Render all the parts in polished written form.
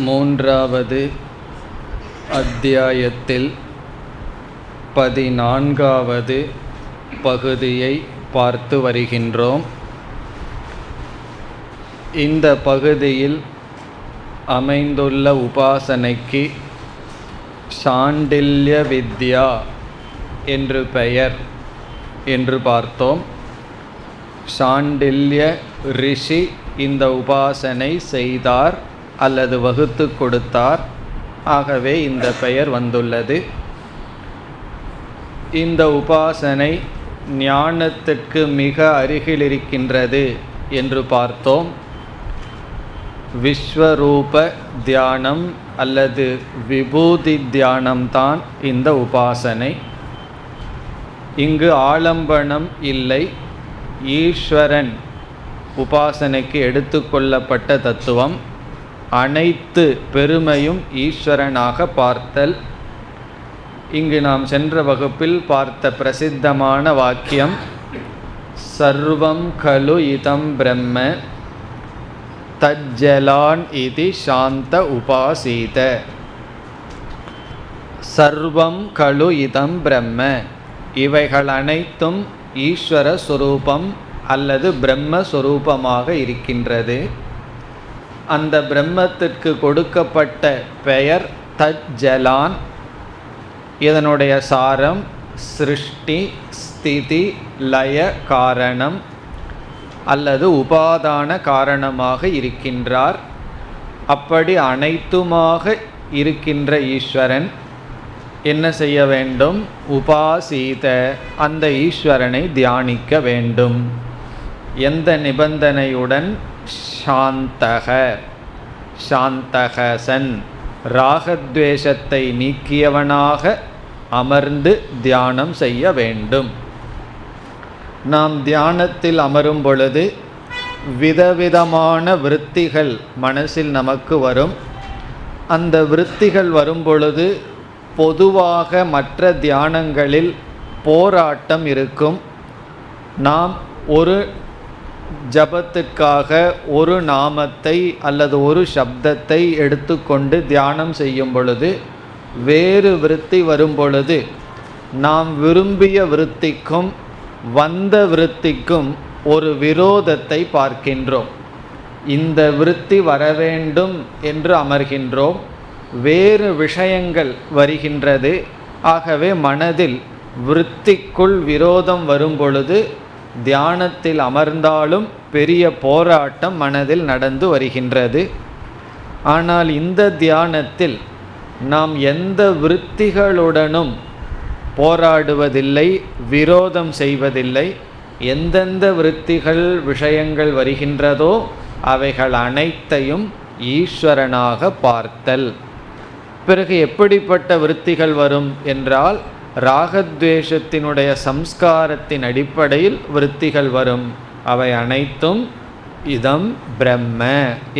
மூன்றாவது அத்தியாயத்தில் 14வது பகுதியை பார்த்து வருகின்றோம். இந்த பகுதியில் அமைந்துள்ள உபாசனைக்கு சாண்டில்ய வித்யா என்று பெயர் என்று பார்த்தோம். சாண்டில்ய ரிஷி இந்த உபாசனை செய்தார் அல்லது வகுத்து கொடுத்தார். ஆகவே இந்த பெயர் வந்துள்ளது. இந்த உபாசனை ஞானத்திற்கு மிக அருகில் இருக்கின்றது என்று பார்த்தோம். விஸ்வரூப தியானம் அல்லது விபூதி தியானம்தான் இந்த உபாசனை. இங்கு ஆலம்பனம் இல்லை. ஈஸ்வரன் உபாசனைக்கு எடுத்துக்கொள்ளப்பட்ட தத்துவம். அனைத்து பெருமையும் ஈஸ்வரனாக பார்த்தல். இங்கு நாம் சென்ற வகுப்பில் பார்த்த பிரசித்தமான வாக்கியம் சர்வம் கலு இதம் பிரம்ம தஜ்ஜலான் இதி சாந்த உபாசீத. சர்வம் கலு இதம் பிரம்ம, இவைகள் அனைத்தும் ஈஸ்வர சொரூபம் அல்லது பிரம்மஸ்வரூபமாக இருக்கின்றது. அந்த பிரம்மத்திற்கு கொடுக்கப்பட்ட பெயர் தஜ்ஜலான். இதனுடைய சாரம் சிருஷ்டி ஸ்திதி லய காரணம் அல்லது உபாதான காரணமாக இருக்கின்றார். அப்படி அனைத்துமாக இருக்கின்ற ஈஸ்வரன் என்ன செய்ய வேண்டும்? உபாசீத, அந்த ஈஸ்வரனை தியானிக்க வேண்டும். எந்த நிபந்தனையுடன்? சாந்தக, சாந்தக சன், ராகத்வேஷத்தை நீக்கியவனாக அமர்ந்து தியானம் செய்ய வேண்டும். நாம் தியானத்தில் அமரும் பொழுது விதவிதமான விருத்திகள் மனசில் நமக்கு வரும். அந்த விருத்திகள் வரும் பொழுது பொதுவாக மற்ற தியானங்களில் போராட்டம் இருக்கும். நாம் ஒரு ஜபத்திற்காக ஒரு நாமத்தை அல்லது ஒரு சப்தத்தை எடுத்துக்கொண்டு தியானம் செய்யும் பொழுது வேறு விருத்தி வரும் பொழுது நாம் விரும்பிய விருத்திக்கும் வந்த விருத்திக்கும் ஒரு விரோதத்தை பார்க்கின்றோம். இந்த விருத்தி வரவேண்டும் என்று அமர்கின்றோம், வேறு விஷயங்கள் வருகின்றது. ஆகவே மனதில் விருத்திக்குள் விரோதம் வரும் பொழுது தியானத்தில் அமர்ந்தாலும் பெரிய போராட்டம் மனதில் நடந்து வருகின்றது. ஆனால் இந்த தியானத்தில் நாம் எந்த விருத்திகளுடனும் போராடுவதில்லை, விரோதம் செய்வதில்லை. எந்தெந்த விருத்திகள் விஷயங்கள் வருகின்றதோ அவைகள் அனைத்தையும் ஈஸ்வரனாக பார்த்தல். பிறகு எப்படிப்பட்ட விருத்திகள் வரும் என்றால் ராகத்வேஷத்தினுடைய சம்ஸ்காரத்தின் அடிப்படையில் விருத்திகள் வரும். அவை அனைத்தும் இதம் பிரம்ம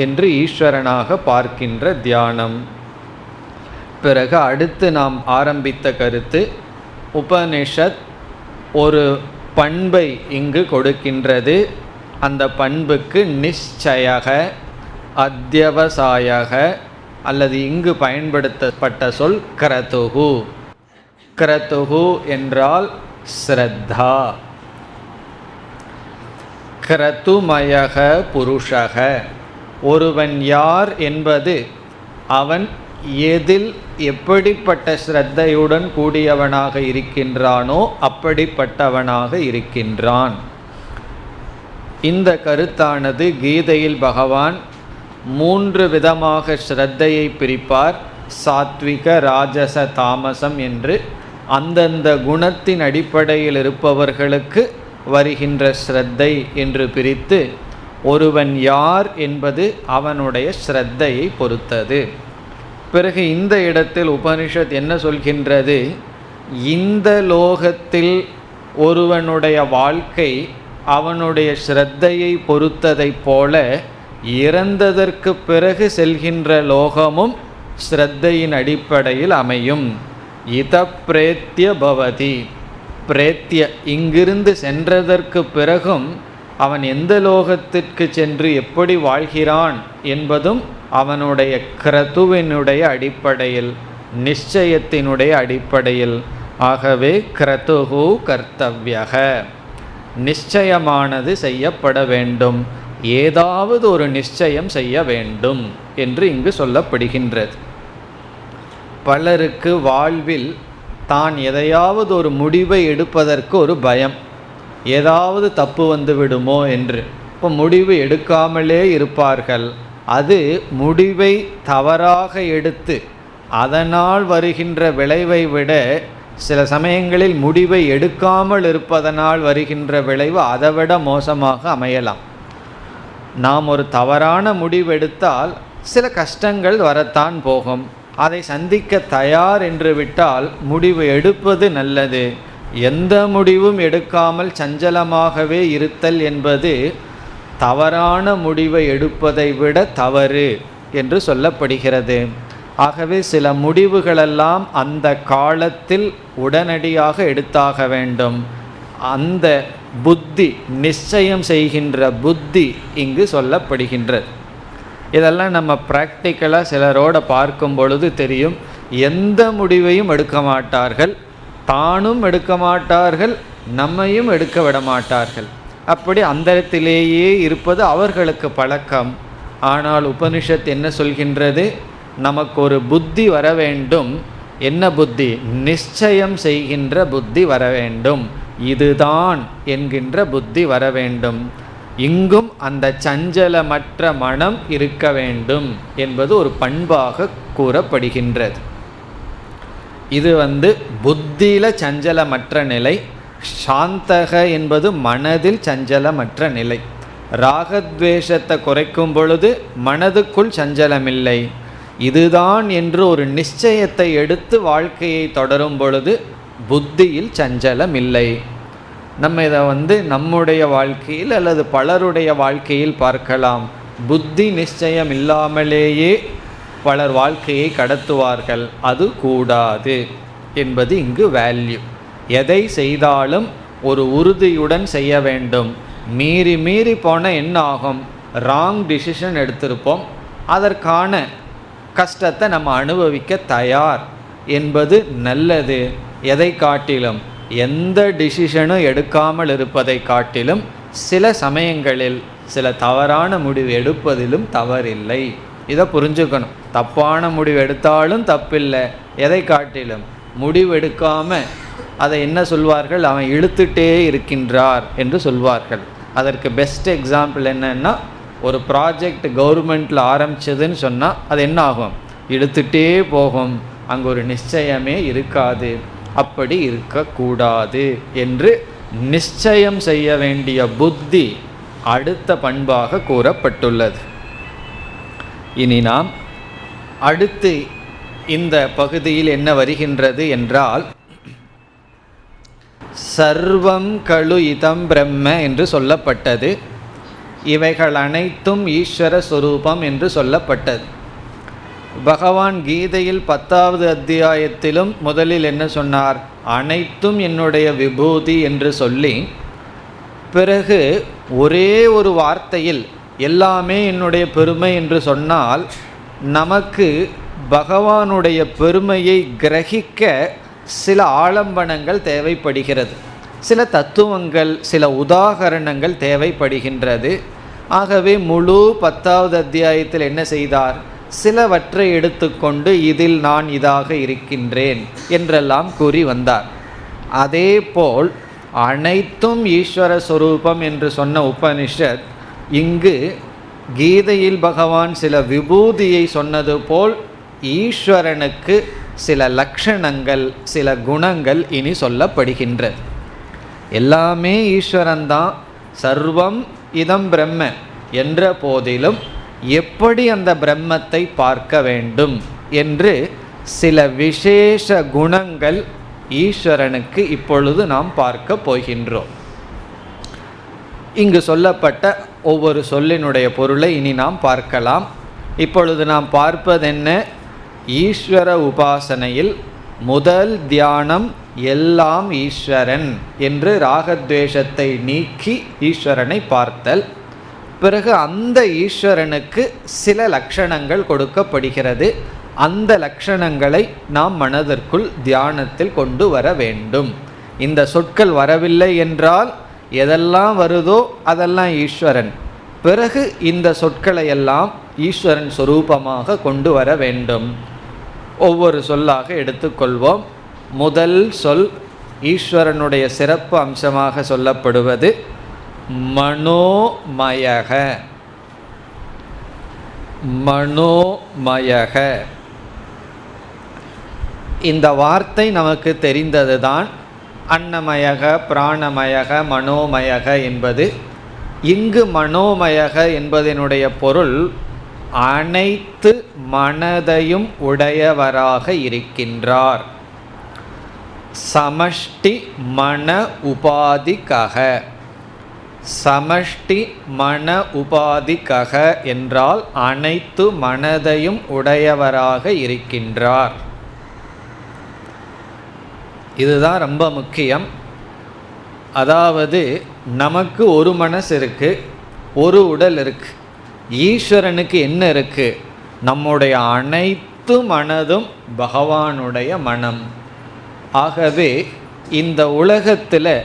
என்று ஈஸ்வரனாக பார்க்கின்ற தியானம். பிறகு அடுத்து நாம் ஆரம்பித்த கருத்து, உபனிஷத் ஒரு பண்பை இங்கு கொடுக்கின்றது. அந்த பண்புக்கு நிச்சயக, அத்தியவசாயக அல்லது இங்கு பயன்படுத்தப்பட்ட சொல் கிரதுகு. கிரதுகு என்றால் ஸ்ரத்தா. கிரதுமயக புருஷக, ஒருவன் யார் என்பது அவன் எதில் எப்படிப்பட்ட ஸ்ரத்தையுடன் கூடியவனாக இருக்கின்றானோ அப்படிப்பட்டவனாக இருக்கின்றான். இந்த கருத்தானது கீதையில் பகவான் 3 விதமாக ஸ்ரத்தையை பிரிப்பார். சாத்விக, ராஜச, தாமசம் என்று அந்தந்த குணத்தின் அடிப்படையில் இருப்பவர்களுக்கு வருகின்ற ஸ்ரத்தை என்று பிரித்து, ஒருவன் யார் என்பது அவனுடைய ஸ்ரத்தையை பொறுத்தது. பிறகு இந்த இடத்தில் உபனிஷத் என்ன சொல்கின்றது? இந்த லோகத்தில் ஒருவனுடைய வாழ்க்கை அவனுடைய ஸ்ரத்தையை பொறுத்ததைப் போல இறந்ததற்கு பிறகு செல்கின்ற லோகமும் ஸ்ரத்தையின் அடிப்படையில் அமையும். இத பிரேத்திய பவதி, பிரேத்திய இங்கிருந்து சென்றதற்கு பிறகும் அவன் எந்த லோகத்திற்கு சென்று எப்படி வாழ்கிறான் என்பதும் அவனுடைய கிரதுவினுடைய அடிப்படையில், நிச்சயத்தினுடைய அடிப்படையில். ஆகவே கிரதுகு கர்த்தவ்யக, நிச்சயமானது செய்யப்பட வேண்டும், ஏதாவது ஒரு நிச்சயம் செய்ய வேண்டும் என்று இங்கு சொல்லப்படுகின்றது. பலருக்கு வாழ்வில் தான் எதையாவது ஒரு முடிவை எடுப்பதற்கு ஒரு பயம், ஏதாவது தப்பு வந்து விடுமோ என்று. இப்போ முடிவு எடுக்காமலே இருப்பார்கள். அது முடிவை தவறாக எடுத்து அதனால் வருகின்ற விளைவை விட சில சமயங்களில் முடிவை எடுக்காமல் இருப்பதனால் வருகின்ற விளைவு அதைவிட மோசமாக அமையலாம். நாம் ஒரு தவறான முடிவெடுத்தால் சில கஷ்டங்கள் வரத்தான் போகும். அதை சந்திக்க தயார் என்று விட்டால் முடிவு எடுப்பது நல்லது. எந்த முடிவும் எடுக்காமல் சஞ்சலமாகவே இருத்தல் என்பது தவறான முடிவை எடுப்பதை விட தவறு என்று சொல்லப்படுகிறது. ஆகவே சில முடிவுகளெல்லாம் அந்த காலத்தில் உடனடியாக எடுத்தாக வேண்டும். அந்த புத்தி, நிச்சயம் செய்கின்ற புத்தி இங்கு சொல்லப்படுகின்றது. இதெல்லாம் நம்ம ப்ராக்டிக்கலாக சிலரோட பார்க்கும் பொழுது தெரியும். எந்த முடிவையும் எடுக்க மாட்டார்கள், தானும் எடுக்க மாட்டார்கள், நம்மையும் எடுக்க விட மாட்டார்கள். அப்படி அந்தரத்திலேயே இருப்பது அவர்களுக்கு பழக்கம். ஆனால் உபனிஷத் என்ன சொல்கின்றது? நமக்கு ஒரு புத்தி வர வேண்டும். என்ன புத்தி? நிச்சயம் செய்கின்ற புத்தி வர வேண்டும். இதுதான் என்கின்ற புத்தி வர வேண்டும். இங்கும் அந்த சஞ்சலமற்ற மனம் இருக்க வேண்டும் என்பது ஒரு பண்பாக கூறப்படுகின்றது. இது புத்தியில சஞ்சலமற்ற நிலை. சாந்தக என்பது மனதில் சஞ்சலமற்ற நிலை. ராகத்வேஷத்தை குறைக்கும் பொழுது மனதுக்குள் சஞ்சலமில்லை. இதுதான் என்று ஒரு நிச்சயத்தை எடுத்து வாழ்க்கையை தொடரும் பொழுது புத்தியில் சஞ்சலம் இல்லை. நம்ம இதை நம்முடைய வாழ்க்கையில் அல்லது பலருடைய வாழ்க்கையில் பார்க்கலாம். புத்தி நிச்சயம் இல்லாமலேயே பலர் வாழ்க்கையை கடத்துவார்கள். அது கூடாது என்பது இங்கு வேல்யூ. எதை செய்தாலும் ஒரு உறுதியுடன் செய்ய வேண்டும். மீறி மீறி போன என்ன ஆகும்? ராங் டிசிஷன் எடுத்திருப்போம். அதற்கான கஷ்டத்தை நம்ம அனுபவிக்க தயார் என்பது நல்லது. எதை காட்டிலும், எந்த டிசிஷனும் எடுக்காமல் இருப்பதை காட்டிலும் சில சமயங்களில் சில தவறான முடிவு எடுப்பதிலும் தவறில்லை. இதை புரிஞ்சுக்கணும். தப்பான முடிவு எடுத்தாலும் தப்பில்லை. எதை காட்டிலும் முடிவு எடுக்காமல் அதை என்ன சொல்வார்கள்? அவன் இழுத்துட்டே இருக்கின்றார் என்று சொல்வார்கள். அதற்கு பெஸ்ட் எக்ஸாம்பிள் என்னன்னா, ஒரு ப்ராஜெக்ட் கவர்மெண்ட்டில் ஆரம்பிச்சதுன்னு சொன்னால் அது என்ன ஆகும்? இழுத்துட்டே போகும். அங்கே ஒரு நிச்சயமே இருக்காது. அப்படி இருக்கக்கூடாது என்று நிச்சயம் செய்ய வேண்டிய புத்தி அடுத்த பண்பாக கூறப்பட்டுள்ளது. இனி நாம் அடுத்து இந்த பகுதியில் என்ன வருகின்றது என்றால், சர்வம் கழு இதம் பிரம்ம என்று சொல்லப்பட்டது. இவைகள் அனைத்தும் ஈஸ்வர ஸ்வரூபம் என்று சொல்லப்பட்டது. பகவான் கீதையில் 10வது அத்தியாயத்திலும் முதலில் என்ன சொன்னார்? அனைத்தும் என்னுடைய விபூதி என்று சொல்லி, பிறகு ஒரே ஒரு வார்த்தையில் எல்லாமே என்னுடைய பெருமை என்று சொன்னால் நமக்கு பகவானுடைய பெருமையை கிரகிக்க சில ஆலம்பனங்கள் தேவைப்படுகிறது, சில தத்துவங்கள், சில உதாகரணங்கள் தேவைப்படுகின்றது. ஆகவே முழு 10வது அத்தியாயத்தில் என்ன செய்தார்? சிலவற்றை எடுத்துக்கொண்டு இதில் நான் இதாக இருக்கின்றேன் என்றெல்லாம் கூறி வந்தார். அதேபோல் அனைத்தும் ஈஸ்வர ஸ்வரூபம் என்று சொன்ன உபனிஷத் இங்கு கீதையில் பகவான் சில விபூதியை சொன்னது போல் ஈஸ்வரனுக்கு சில லட்சணங்கள், சில குணங்கள் இனி சொல்லப்படுகின்றது. எல்லாமே ஈஸ்வரன்தான், சர்வம் இதம் பிரம்ம என்ற போதிலும் எப்படி அந்த பிரம்மத்தை பார்க்க வேண்டும் என்று சில விசேஷ குணங்கள் ஈஸ்வரனுக்கு இப்பொழுது நாம் பார்க்க போகின்றோம். இங்கு சொல்லப்பட்ட ஒவ்வொரு சொல்லினுடைய பொருளை இனி நாம் பார்க்கலாம். இப்பொழுது நாம் பார்ப்பதென்ன? ஈஸ்வர உபாசனையில் முதல் தியானம் எல்லாம் ஈஸ்வரன் என்று ராகத்வேஷத்தை நீக்கி ஈஸ்வரனை பார்த்தல். பிறகு அந்த ஈஸ்வரனுக்கு சில லட்சணங்கள் கொடுக்கப்படுகிறது. அந்த லட்சணங்களை நாம் மனதிற்குள் தியானத்தில் கொண்டு வர வேண்டும். இந்த சொற்கள் வரவில்லை என்றால் எதெல்லாம் வருதோ அதெல்லாம் ஈஸ்வரன். பிறகு இந்த சொற்களை எல்லாம் ஈஸ்வரன் சொரூபமாக கொண்டு வர வேண்டும். ஒவ்வொரு சொல்லாக எடுத்துக்கொள்வோம். முதல் சொல் ஈஸ்வரனுடைய சிறப்பு அம்சமாக சொல்லப்படுவது மனோமயக. மனோமயக இந்த வார்த்தை நமக்கு தெரிந்ததுதான். அன்னமயக, பிராணமயக, மனோமயக என்பது. இங்கு மனோமயக என்பதனுடைய பொருள் அனைத்து மனதையும் உடையவராக இருக்கின்றார். சமஷ்டி மன உபாதிகக. சமஷ்டி மன உபாதிகக என்றால் அனைத்து மனதையும் உடையவராக இருக்கின்றார். இதுதான் ரொம்ப முக்கியம். அதாவது நமக்கு ஒரு மனசு இருக்கு, ஒரு உடல் இருக்கு. ஈஸ்வரனுக்கு என்ன இருக்கு? நம்முடைய அனைத்து மனதும் பகவானுடைய மனம். ஆகவே இந்த உலகத்தில்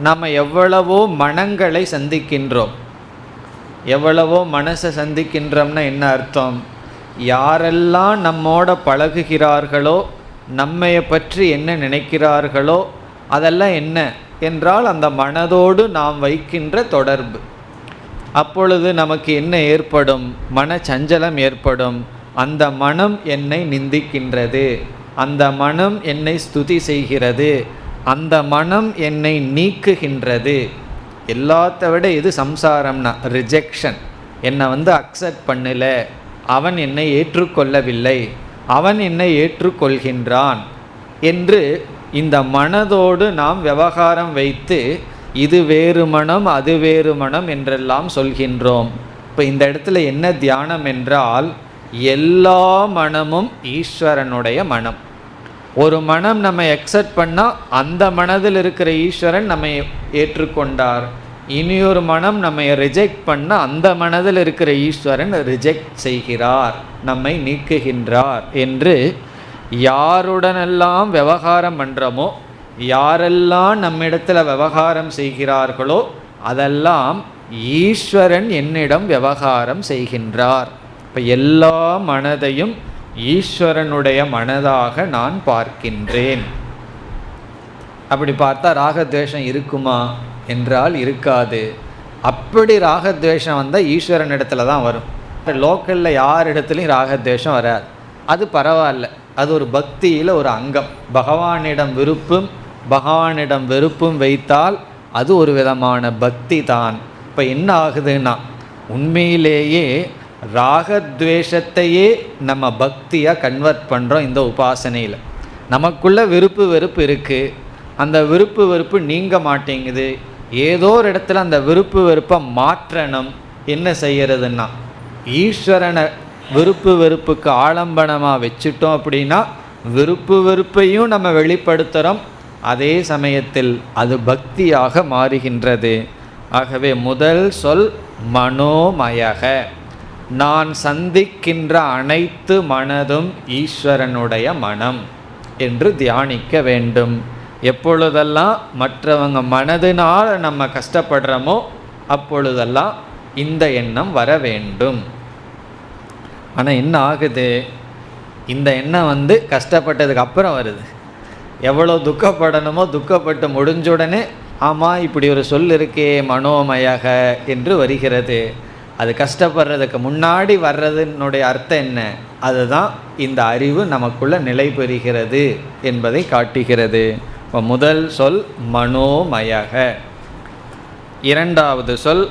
நம்ம எவ்வளவோ மனங்களை சந்திக்கின்றோம். எவ்வளவோ மனசை சந்திக்கின்றோம்னா என்ன அர்த்தம்? யாரெல்லாம் நம்மோட பழகுகிறார்களோ, நம்மைய பற்றி என்ன நினைக்கிறார்களோ, அதெல்லாம் என்ன என்றால் அந்த மனதோடு நாம் வைக்கின்ற தொடர்பு. அப்பொழுது நமக்கு என்ன ஏற்படும்? மனச்சஞ்சலம் ஏற்படும். அந்த மனம் என்னை நிந்திக்கின்றது, அந்த மனம் என்னை ஸ்துதி செய்கிறது, அந்த மனம் என்னை நீக்குகின்றது. எல்லாத்த விட இது சம்சாரம்னா ரிஜெக்ஷன். என்னை அக்செப்ட் பண்ணல, அவன் என்னை ஏற்றுக்கொள்ளவில்லை, அவன் என்னை ஏற்றுக்கொள்கின்றான் என்று இந்த மனதோடு நாம் விவகாரம் வைத்து இது வேறு மனம், அது வேறு மனம் என்றெல்லாம் சொல்கின்றோம். இப்போ இந்த இடத்துல என்ன தியானம் என்றால், எல்லா மனமும் ஈஸ்வரனுடைய மனம். ஒரு மனம் நம்ம அக்செப்ட் பண்ணால் அந்த மனதில் இருக்கிற ஈஸ்வரன் நம்மை ஏற்றுக்கொண்டார். இனியொரு மனம் நம்மை ரிஜெக்ட் பண்ணால் அந்த மனதில் இருக்கிற ஈஸ்வரன் ரிஜெக்ட் செய்கிறார், நம்மை நீக்குகின்றார் என்று யாருடனெல்லாம் விவகாரம் பண்ணுறோமோ, யாரெல்லாம் நம்மிடத்தில் விவகாரம் செய்கிறார்களோ அதெல்லாம் ஈஸ்வரன் என்னிடம் விவகாரம் செய்கின்றார். இப்போ எல்லா மனதையும் ஈஸ்வரனுடைய மனதாக நான் பார்க்கின்றேன். அப்படி பார்த்தா ராகத்வேஷம் இருக்குமா என்றால் இருக்காது. அப்படி ராகத்வேஷம் வந்தால் ஈஸ்வரன் இடத்துல தான் வரும். லோக்கலில் யார் இடத்துலையும் ராகத்வேஷம் வராது. அது பரவாயில்ல, அது ஒரு பக்தியில் ஒரு அங்கம். பகவானிடம் விருப்பும் பகவானிடம் வெறுப்பும் வைத்தால் அது ஒரு விதமான பக்தி தான். இப்போ என்ன ஆகுதுன்னா, உண்மையிலேயே ராகத்வேஷத்தையே நம்ம பக்தியாக கன்வெர்ட் பண்ணுறோம். இந்த உபாசனையில் நமக்குள்ள விருப்பு வெறுப்பு இருக்குது, அந்த விருப்பு வெறுப்பு நீங்க மாட்டேங்குது. ஏதோ ஒரு இடத்துல அந்த விருப்பு வெறுப்பை மாற்றணும். என்ன செய்யறதுன்னா, ஈஸ்வரனை விருப்பு வெறுப்புக்கு ஆலம்பனமாக வச்சுட்டோம் அப்படின்னா விருப்பு வெறுப்பையும் நம்ம வெளிப்படுத்துகிறோம், அதே சமயத்தில் அது பக்தியாக மாறுகின்றது. ஆகவே முதல் சொல் மனோமயக. நான் சந்திக்கின்ற அனைத்து மனதும் ஈஸ்வரனுடைய மனம் என்று தியானிக்க வேண்டும். எப்பொழுதெல்லாம் மற்றவங்க மனதினால் நம்ம கஷ்டப்படுறோமோ அப்பொழுதெல்லாம் இந்த எண்ணம் வர வேண்டும். ஆனால் என்ன ஆகுது, இந்த எண்ணம் கஷ்டப்பட்டதுக்கு அப்புறம் வருது. எவ்வளோ துக்கப்படணுமோ துக்கப்பட்டு முடிஞ்சுடனே ஆமாம் இப்படி ஒரு சொல் இருக்கே மனோமயக என்று வருகிறது. அது கஷ்டப்படுறதுக்கு முன்னாடி வர்றதுனுடைய அர்த்தம் என்ன? அதுதான் இந்த அறிவு நமக்குள்ள நிலை பெறுகிறது என்பதை காட்டுகிறது. இப்போ முதல் சொல் மனோமயக. இரண்டாவது சொல்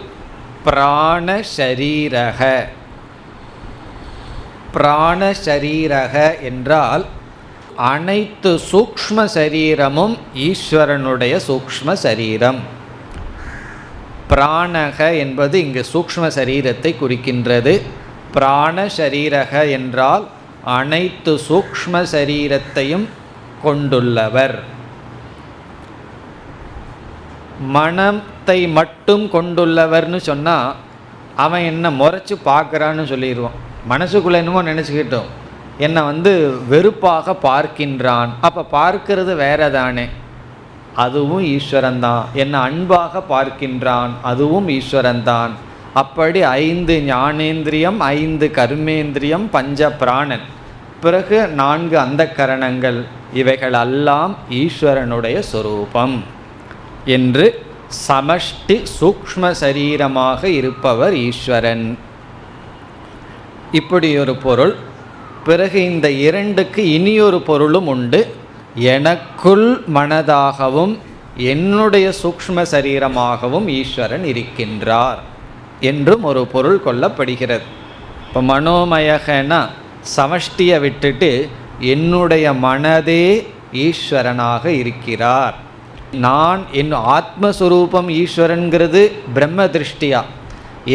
பிராணசரீரக. பிராணசரீரக என்றால் அனைத்து சூக்ஷ்ம சரீரமும் ஈஸ்வரனுடைய சூக்ஷ்ம சரீரம். பிராணக என்பது இங்கு சூக்ஷ்ம சரீரத்தை குறிக்கின்றது. பிராணசரீரக என்றால் அனைத்து சூக்ஷ்ம சரீரத்தையும் கொண்டுள்ளவர். மனத்தை மட்டும் கொண்டுள்ளவர்னு சொன்னால் அவன் என்ன முறைச்சி பார்க்குறான்னு சொல்லிடுவான். மனசுக்குள்ளே என்னமோ நினச்சிக்கிட்டோம், என்னை வெறுப்பாக பார்க்கின்றான். அப்போ பார்க்கிறது வேற தானே, அதுவும் ஈஸ்வரன்தான். என்னை அன்பாக பார்க்கின்றான், அதுவும் ஈஸ்வரன்தான். அப்படி 5 ஞானேந்திரியம், 5 கர்மேந்திரியம், 5 பிராணன், பிறகு 4 அந்தக்கரணங்கள், இவைகள் எல்லாம் ஈஸ்வரனுடைய சொரூபம் என்று சமஷ்டி சூக்ஷ்ம சரீரமாக இருப்பவர் ஈஸ்வரன். இப்படி ஒரு பொருள். பிறகு இந்த இரண்டுக்கு இனியொரு பொருளும் உண்டு. எனக்குள் மனதாகவும் என்னுடைய சூக்ஷ்ம சரீரமாகவும் ஈஸ்வரன் இருக்கின்றார் என்றும் ஒரு பொருள் கொள்ளப்படுகிறது. இப்போ மனோமயகனா சமஷ்டியை விட்டுட்டு என்னுடைய மனதே ஈஸ்வரனாக இருக்கிறார். நான் என் ஆத்மஸ்வரூபம் ஈஸ்வரன்கிறது பிரம்ம திருஷ்டியா.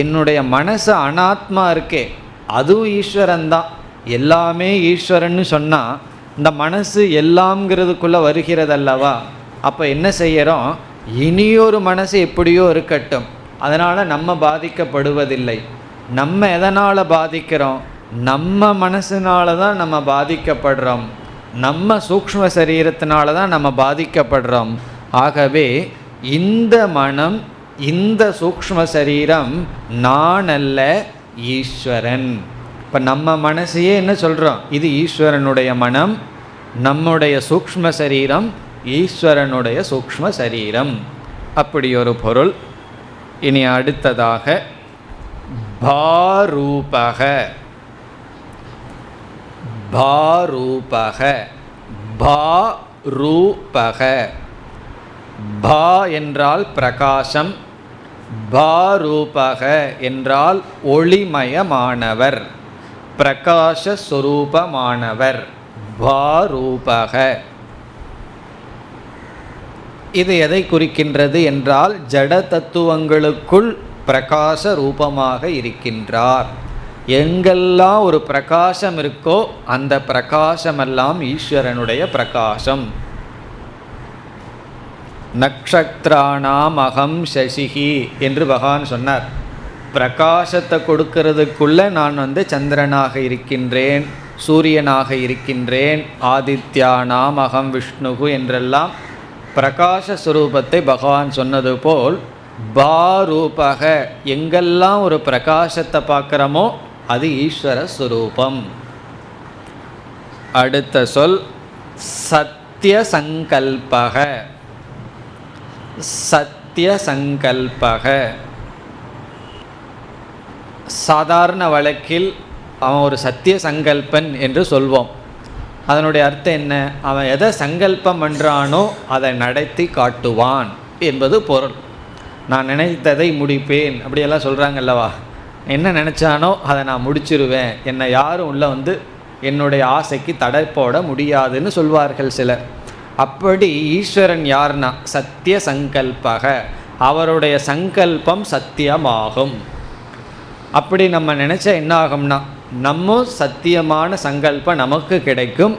என்னுடைய மனசு அனாத்மா இருக்கே, அதுவும் ஈஸ்வரன்தான். எல்லாமே ஈஸ்வரன்னு சொன்னால் இந்த மனசு எல்லாம்ங்கிறதுக்குள்ளே வருகிறதல்லவா. அப்போ என்ன செய்கிறோம், இனியொரு மனசு எப்படியோ இருக்கட்டும், அதனால் நம்ம பாதிக்கப்படுவதில்லை. நம்ம எதனால் பாதிக்கிறோம், நம்ம மனசுனால தான் நம்ம பாதிக்கப்படுறோம், நம்ம சூக்ஷ்ம சரீரத்தினால தான் நம்ம பாதிக்கப்படுறோம். ஆகவே இந்த மனம், இந்த சூக்ஷ்ம சரீரம் நான் அல்ல, ஈஸ்வரன். இப்போ நம்ம மனசையே என்ன சொல்கிறோம், இது ஈஸ்வரனுடைய மனம், நம்முடைய சூக்ஷ்ம சரீரம் ஈஸ்வரனுடைய சூக்ஷ்ம சரீரம். அப்படி ஒரு பொருள். இனி அடுத்ததாக பாரூபக. பாரூபக, பாரூபக. பா என்றால் பிரகாசம், பாரூபக என்றால் ஒளிமயமானவர், பிரகாசஸ்வரூபமானவர். பாரூபக இது எதை குறிக்கின்றது என்றால் ஜட தத்துவங்களுக்குள் பிரகாச ரூபமாக இருக்கின்றார். எங்கெல்லாம் ஒரு பிரகாசம் இருக்கோ அந்த பிரகாசமெல்லாம் ஈஸ்வரனுடைய பிரகாசம். நக்ஷத்ராணாம் அகம் சசிஹி என்று பகவான் சொன்னார். பிரகாசத்தை கொடுக்கறதுக்குள்ளே நான் சந்திரனாக இருக்கின்றேன், சூரியனாக இருக்கின்றேன், ஆதித்யானாம் அகம் விஷ்ணுகு என்றெல்லாம் பிரகாசஸ்வரூபத்தை பகவான் சொன்னது போல் பாரூபக எங்கெல்லாம் ஒரு பிரகாசத்தை பார்க்குறோமோ அது ஈஸ்வர ஸ்வரூபம். அடுத்த சொல் சத்திய சங்கல்பக. சத்திய சங்கல்பக சாதாரண வழக்கில் அவன் ஒரு சத்திய சங்கல்பன் என்று சொல்வோம். அதனுடைய அர்த்தம் என்ன, அவன் எதை சங்கல்பம் பண்ணுறானோ அதை நடத்தி காட்டுவான் என்பது பொருள். நான் நினைத்ததை முடிப்பேன் அப்படியெல்லாம் சொல்கிறாங்கல்லவா. என்ன நினச்சானோ அதை நான் முடிச்சிருவேன், என்னை யாரும் உள்ள என்னுடைய ஆசைக்கு தடை போட முடியாதுன்னு சொல்வார்கள் சிலர். அப்படி ஈஸ்வரன் யார்னா சத்திய சங்கல்பக, அவருடைய சங்கல்பம் சத்தியமாகும். அப்படி நம்ம நினச்சா என்ன ஆகும்னா நம்ம சத்தியமான சங்கல்பம் நமக்கு கிடைக்கும்,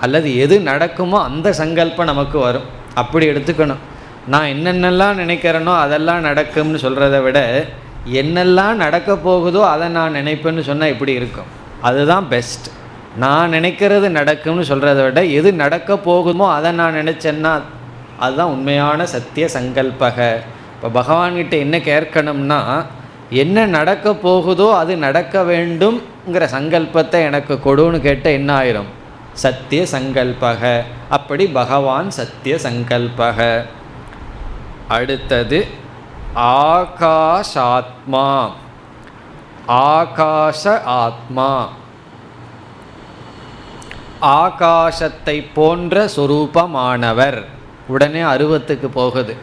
அல்லது எது நடக்குமோ அந்த சங்கல்பம் நமக்கு வரும். அப்படி எடுத்துக்கணும். நான் என்னென்னலாம் நினைக்கிறேனோ அதெல்லாம் நடக்கும்னு சொல்கிறத விட என்னெல்லாம் நடக்க போகுதோ அதை நான் நினைப்பேன்னு சொன்னால் எப்படி இருக்கும், அதுதான் பெஸ்ட். நான் நினைக்கிறது நடக்கும்னு சொல்கிறத விட எது நடக்க போகுமோ அதை நான் நினச்சேன்னா அதுதான் உண்மையான சத்திய சங்கல்பக. இப்போ பகவான்கிட்ட என்ன கேட்கணும்னா, என்ன நடக்க போகுதோ அது நடக்க வேண்டும்ங்கிற சங்கல்பத்தை எனக்கு கொடுன்னு கேட்டால் என்ன ஆயிரும், சத்திய சங்கல்பக. அப்படி பகவான் சத்திய சங்கல்பக. அடுத்தது ஆகாஷாத்மா. ஆகாஷ ஆத்மா, ஆகாசத்தை போன்ற சொரூபமானவர். உடனே அருவத்துக்கு போகுது.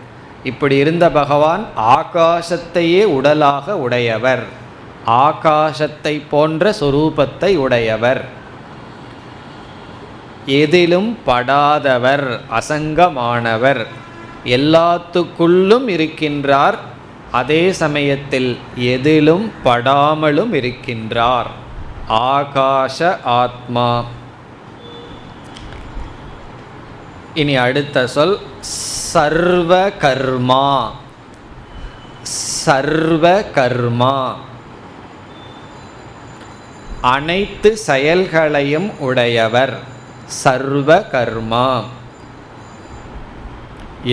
இப்படி இருந்த பகவான் ஆகாசத்தையே உடலாக உடையவர், ஆகாசத்தை போன்ற சொரூபத்தை உடையவர், எதிலும் படாதவர், அசங்கமானவர், எல்லாத்துக்குள்ளும் இருக்கின்றார், அதே சமயத்தில் எதிலும் படாமலும் இருக்கின்றார். ஆகாஷ ஆத்மா. இனி அடுத்த சொல் சர்வ கர்மா. சர்வ கர்மா, அனைத்து செயல்களையும் உடையவர். சர்வ கர்மா,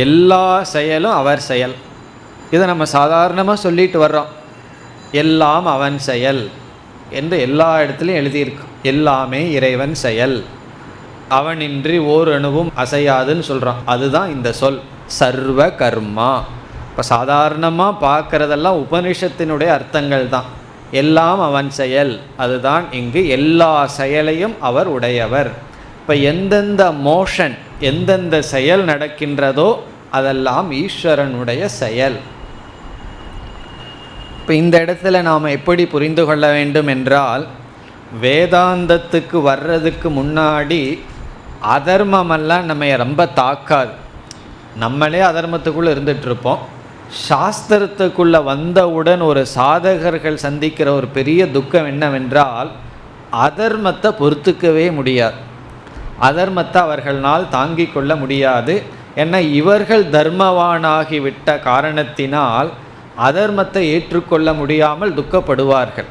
எல்லா செயலும் அவர் செயல். இதை நம்ம சாதாரணமாக சொல்லிட்டு வர்றோம். எல்லாம் அவன் செயல் என்று எல்லா இடத்துலையும் எழுதியிருக்கு. எல்லாமே இறைவன் செயல், அவனின்றி ஓர் அணுவும் அசையாதுன்னு சொல்கிறோம். அதுதான் இந்த சொல் சர்வ கர்மா. இப்போ சாதாரணமாக பார்க்குறதெல்லாம் உபனிஷத்தினுடைய அர்த்தங்கள் தான். எல்லாம் அவன் செயல், அதுதான் இங்கு எல்லா செயலையும் அவர் உடையவர். இப்போ எந்தெந்த மோஷன், எந்தெந்த செயல் நடக்கின்றதோ அதெல்லாம் ஈஸ்வரனுடைய செயல். இப்போ இந்த இடத்துல நாம் எப்படி புரிந்து கொள்ள வேண்டும் என்றால், வேதாந்தத்துக்கு வர்றதுக்கு முன்னாடி அதர்மமெல்லாம் நம்ம ரொம்ப தாக்காது. நம்மளே அதர்மத்துக்குள்ளே இருந்துகிட்ருப்போம். சாஸ்திரத்துக்குள்ளே வந்தவுடன் ஒரு சாதகர்கள் சந்திக்கிற ஒரு பெரிய துக்கம் என்னவென்றால், அதர்மத்தை பொறுத்துக்கவே முடியாது. அதர்மத்தை அவர்களால் தாங்கிக் கொள்ள முடியாது. ஏன்னா இவர்கள் தர்மவானாகிவிட்ட காரணத்தினால் அதர்மத்தை ஏற்றுக்கொள்ள முடியாமல் துக்கப்படுவார்கள்.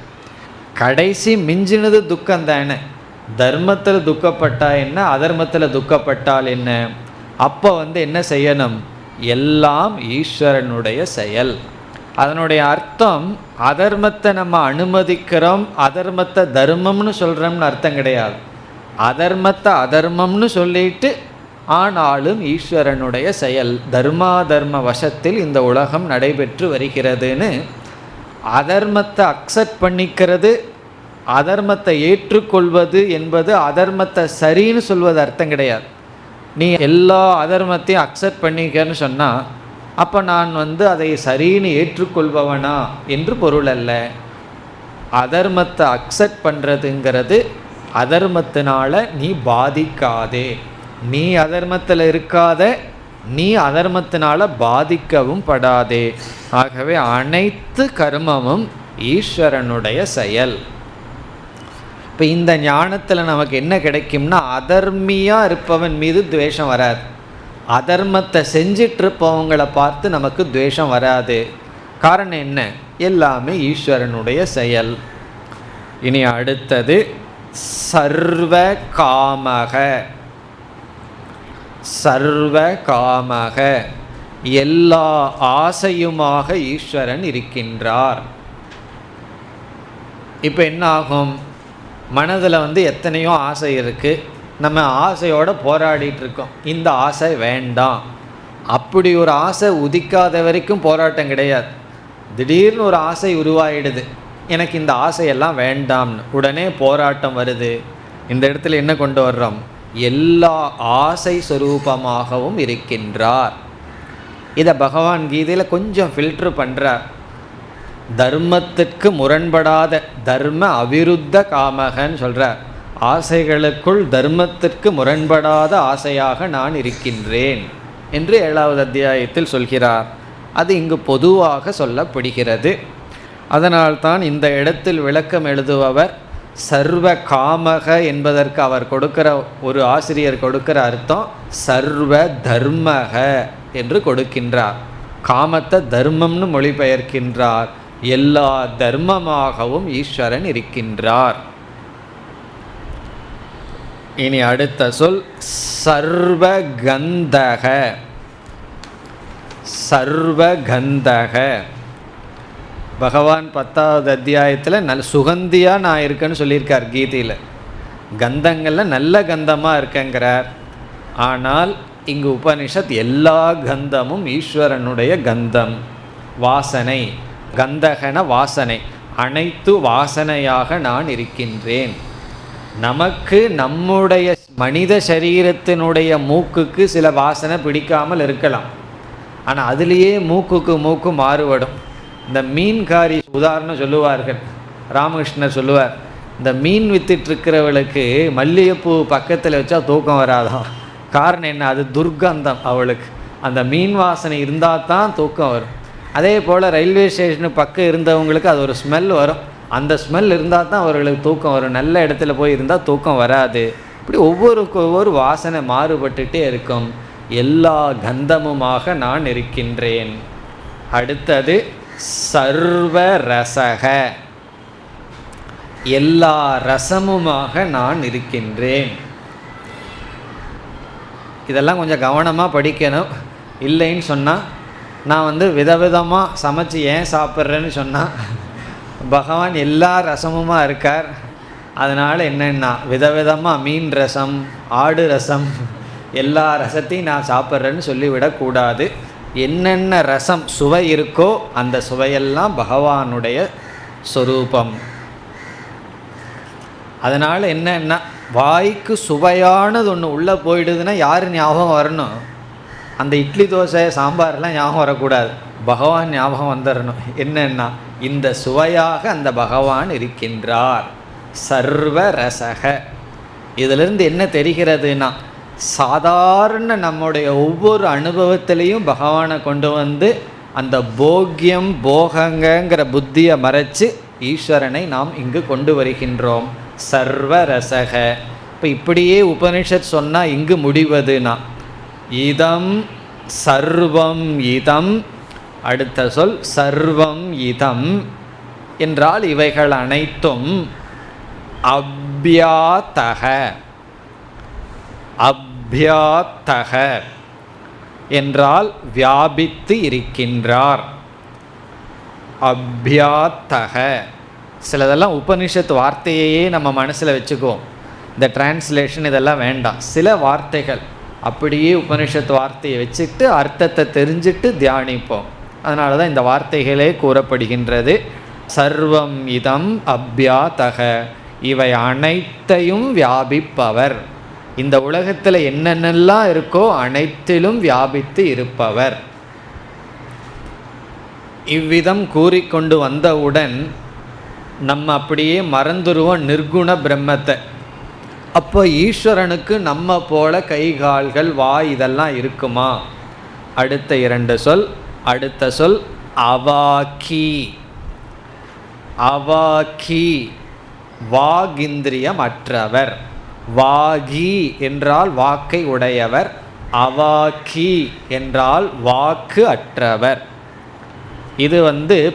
கடைசி மிஞ்சினது துக்கம் தானே. தர்மத்தில் துக்கப்பட்டா என்ன, அதர்மத்தில் துக்கப்பட்டால் என்ன? அப்போ என்ன செய்யணும்? எல்லாம் ஈஸ்வரனுடைய செயல். அதனுடைய அர்த்தம் அதர்மத்தை நம்ம அனுமதிக்கிறோம், அதர்மத்தை தர்மம்னு சொல்கிறோம்னு அர்த்தம் கிடையாது. அதர்மத்தை அதர்மம்னு சொல்லிட்டு ஆனாலும் ஈஸ்வரனுடைய செயல். தர்மாதர்ம வசத்தில் இந்த உலகம் நடைபெற்று வருகிறதுன்னு அதர்மத்தை அக்செப்ட் பண்ணிக்கிறது, அதர்மத்தை ஏற்றுக்கொள்வது என்பது அதர்மத்தை சரின்னு சொல்வது அர்த்தம் கிடையாது. நீ எல்லா அதர்மத்தையும் அக்செப்ட் பண்ணிக்கன்னு சொன்னால் அப்போ நான் அதை சரின்னு ஏற்றுக்கொள்பவனா என்று பொருள் அல்ல. அதர்மத்தை அக்செப்ட் பண்ணுறதுங்கிறது அதர்மத்தினால நீ பாதிக்காதே, நீ அதர்மத்தில் இருக்காத, நீ அதர்மத்தினால பாதிக்கவும் படாதே. ஆகவே அனைத்து கர்மமும் ஈஸ்வரனுடைய செயல். இப்போ இந்த ஞானத்தில் நமக்கு என்ன கிடைக்கும்னா, அதர்மியாக இருப்பவன் மீது துவேஷம் வராது, அதர்மத்தை செஞ்சிட்ருப்பவங்களை பார்த்து நமக்கு துவேஷம் வராது. காரணம் என்ன? எல்லாமே ஈஸ்வரனுடைய செயல். இனி அடுத்தது சர்வ காமக. சர்வ காமக, எல்லா ஆசையுமாக ஈஸ்வரன் இருக்கின்றார். இப்போ என்ன ஆகும்? மனதில் எத்தனையோ ஆசை இருக்குது, நம்ம ஆசையோடு போராடிட்டுருக்கோம். இந்த ஆசை வேண்டாம், அப்படி ஒரு ஆசை உதிக்காத வரைக்கும் போராட்டம் கிடையாது. திடீர்னு ஒரு ஆசை உருவாயிடுது, எனக்கு இந்த ஆசையெல்லாம் வேண்டாம்னு, உடனே போராட்டம் வருது. இந்த இடத்துல என்ன கொண்டு வர்றோம்? எல்லா ஆசை ஸ்வரூபமாகவும் இருக்கின்றார். இதை பகவான் கீதையில் கொஞ்சம் ஃபில்ட்ரு பண்ணுறார். தர்மத்திற்கு முரண்படாத, தர்ம அவிருத்த காமகன்னு சொல்கிறார். ஆசைகளுக்குள் தர்மத்திற்கு முரண்படாத ஆசையாக நான் இருக்கின்றேன் என்று 7வது அத்தியாயத்தில் சொல்கிறார். அது இங்கு பொதுவாக சொல்லப்படுகிறது. அதனால்தான் இந்த இடத்தில் விளக்கம் எழுதுபவர் சர்வ காமக என்பதற்கு அவர் கொடுக்கிற, ஒரு ஆசிரியர் கொடுக்கிற அர்த்தம் சர்வ தர்மக என்று கொடுக்கின்றார். காமத்தை தர்மம்னு மொழிபெயர்க்கின்றார். எல்லா தர்மமாகவும் ஈஸ்வரன் இருக்கின்றார். இனி அடுத்த சொல் சர்வகந்தக. சர்வகந்தக, பகவான் 10வது அத்தியாயத்தில் சுகந்தியாக நான் இருக்கேன்னு சொல்லியிருக்கார் கீதையில். கந்தங்களில் நல்ல கந்தமாக இருக்கேங்கிறார். ஆனால் இங்கு உபனிஷத் எல்லா கந்தமும் ஈஸ்வரனுடைய கந்தம், வாசனை. கந்தகன வாசனை, அனைத்து வாசனையாக நான் இருக்கின்றேன். நமக்கு நம்முடைய மனித சரீரத்தினுடைய மூக்குக்கு சில வாசனை பிடிக்காமல் இருக்கலாம், ஆனால் அதுலேயே மூக்குக்கு மூக்கு மாறுபடும். இந்த மீன்காரி உதாரணம் சொல்லுவார்கள், ராமகிருஷ்ணர் சொல்லுவார், இந்த மீன் வித்துட்ருக்கிறவளுக்கு மல்லிகைப்பூ பக்கத்தில் வச்சா தூக்கம் வராதான். காரணம் என்ன? அது துர்கந்தம் அவளுக்கு. அந்த மீன் வாசனை இருந்தால் தான் தூக்கம் வரும். அதே போல் ரயில்வே ஸ்டேஷனு பக்கம் இருந்தவங்களுக்கு அது ஒரு ஸ்மெல் வரும். அந்த ஸ்மெல் இருந்தால் தான் அவர்களுக்கு தூக்கம் வரும். நல்ல இடத்துல போய் இருந்தால் தூக்கம் வராது. இப்படி ஒவ்வொரு வாசனை மாறுபட்டுட்டே இருக்கும். எல்லா கந்தமுமாக நான் இருக்கின்றேன். அடுத்தது சர்வ ரசக, எல்லா ரசமுமாக நான் இருக்கின்றேன். இதெல்லாம் கொஞ்சம் கவனமாக படிக்கணும். இல்லைன்னு சொன்னால், நான் விதவிதமாக சமைச்சு ஏன் சாப்பிட்றேன்னு சொன்னால், பகவான் எல்லா ரசமுமாக இருக்கார். அதனால் என்னென்னா விதவிதமாக மீன் ரசம், ஆடு ரசம், எல்லா ரசத்தையும் நான் சாப்பிட்றேன்னு சொல்லிவிடக்கூடாது. என்னென்ன ரசம் சுவை இருக்கோ அந்த சுவையெல்லாம் பகவானுடைய சொரூபம். அதனால் என்னன்னா, வாய்க்கு சுவையானது ஒன்று உள்ளே போயிடுதுன்னா யார் ஞாபகம் வரணும்? அந்த இட்லி தோசை சாம்பார்லாம் ஞாபகம் வரக்கூடாது, பகவான் ஞாபகம் வந்துடணும். என்னன்னா, இந்த சுவையாக அந்த பகவான் இருக்கின்றார். சர்வ ரசக. இதிலிருந்து என்ன தெரிகிறதுனா, சாதாரண நம்முடைய ஒவ்வொரு அனுபவத்திலையும் பகவானை கொண்டு வந்து அந்த போக்கியம் போகங்கிற புத்தியை மறைச்சு ஈஸ்வரனை நாம் இங்கு கொண்டு வருகின்றோம். சர்வ ரசக. இப்போ இப்படியே உபனிஷத் சொன்னால் இங்கு முடிவதுனா, இதம் சர்வம் இதம், அடுத்த சொல் சர்வம் இதம் என்றால் இவைகள் அனைத்தும் அப்யாத்தக. அப்யாத்தக என்றால் வியாபித்து இருக்கின்றார். அப்யாத்தக. சிலதெல்லாம் உபனிஷத்து வார்த்தையே நம்ம மனசில் வச்சுக்குவோம். இந்த டிரான்ஸ்லேஷன் இதெல்லாம் வேண்டாம். சில வார்த்தைகள் அப்படியே உபனிஷத்து வார்த்தையை வச்சுட்டு அர்த்தத்தை தெரிஞ்சுட்டு தியானிப்போம். அதனால தான் இந்த வார்த்தைகளே கூறப்படுகின்றது. சர்வம் இதம் அப்யாத்தக, இவை அனைத்தையும் வியாபிப்பவர். இந்த உலகத்தில் என்னென்னலாம் இருக்கோ அனைத்திலும் வியாபித்து இருப்பவர். இவ்விதம் கூறிக்கொண்டு வந்தவுடன் நம்ம அப்படியே மறந்துடுவோம் நிர்குண பிரம்மத்தை. அப்போ ஈஸ்வரனுக்கு நம்ம போல கை கால்கள் வாய் இதெல்லாம் இருக்குமா? அடுத்த இரண்டு சொல். அடுத்த சொல் அவாக்கி. அவாக்கி வாகிந்திரியம் அற்றவர். வாகி என்றால் வாக்கை உடையவர், அவாக்கி என்றால் வாக்கு அற்றவர். இது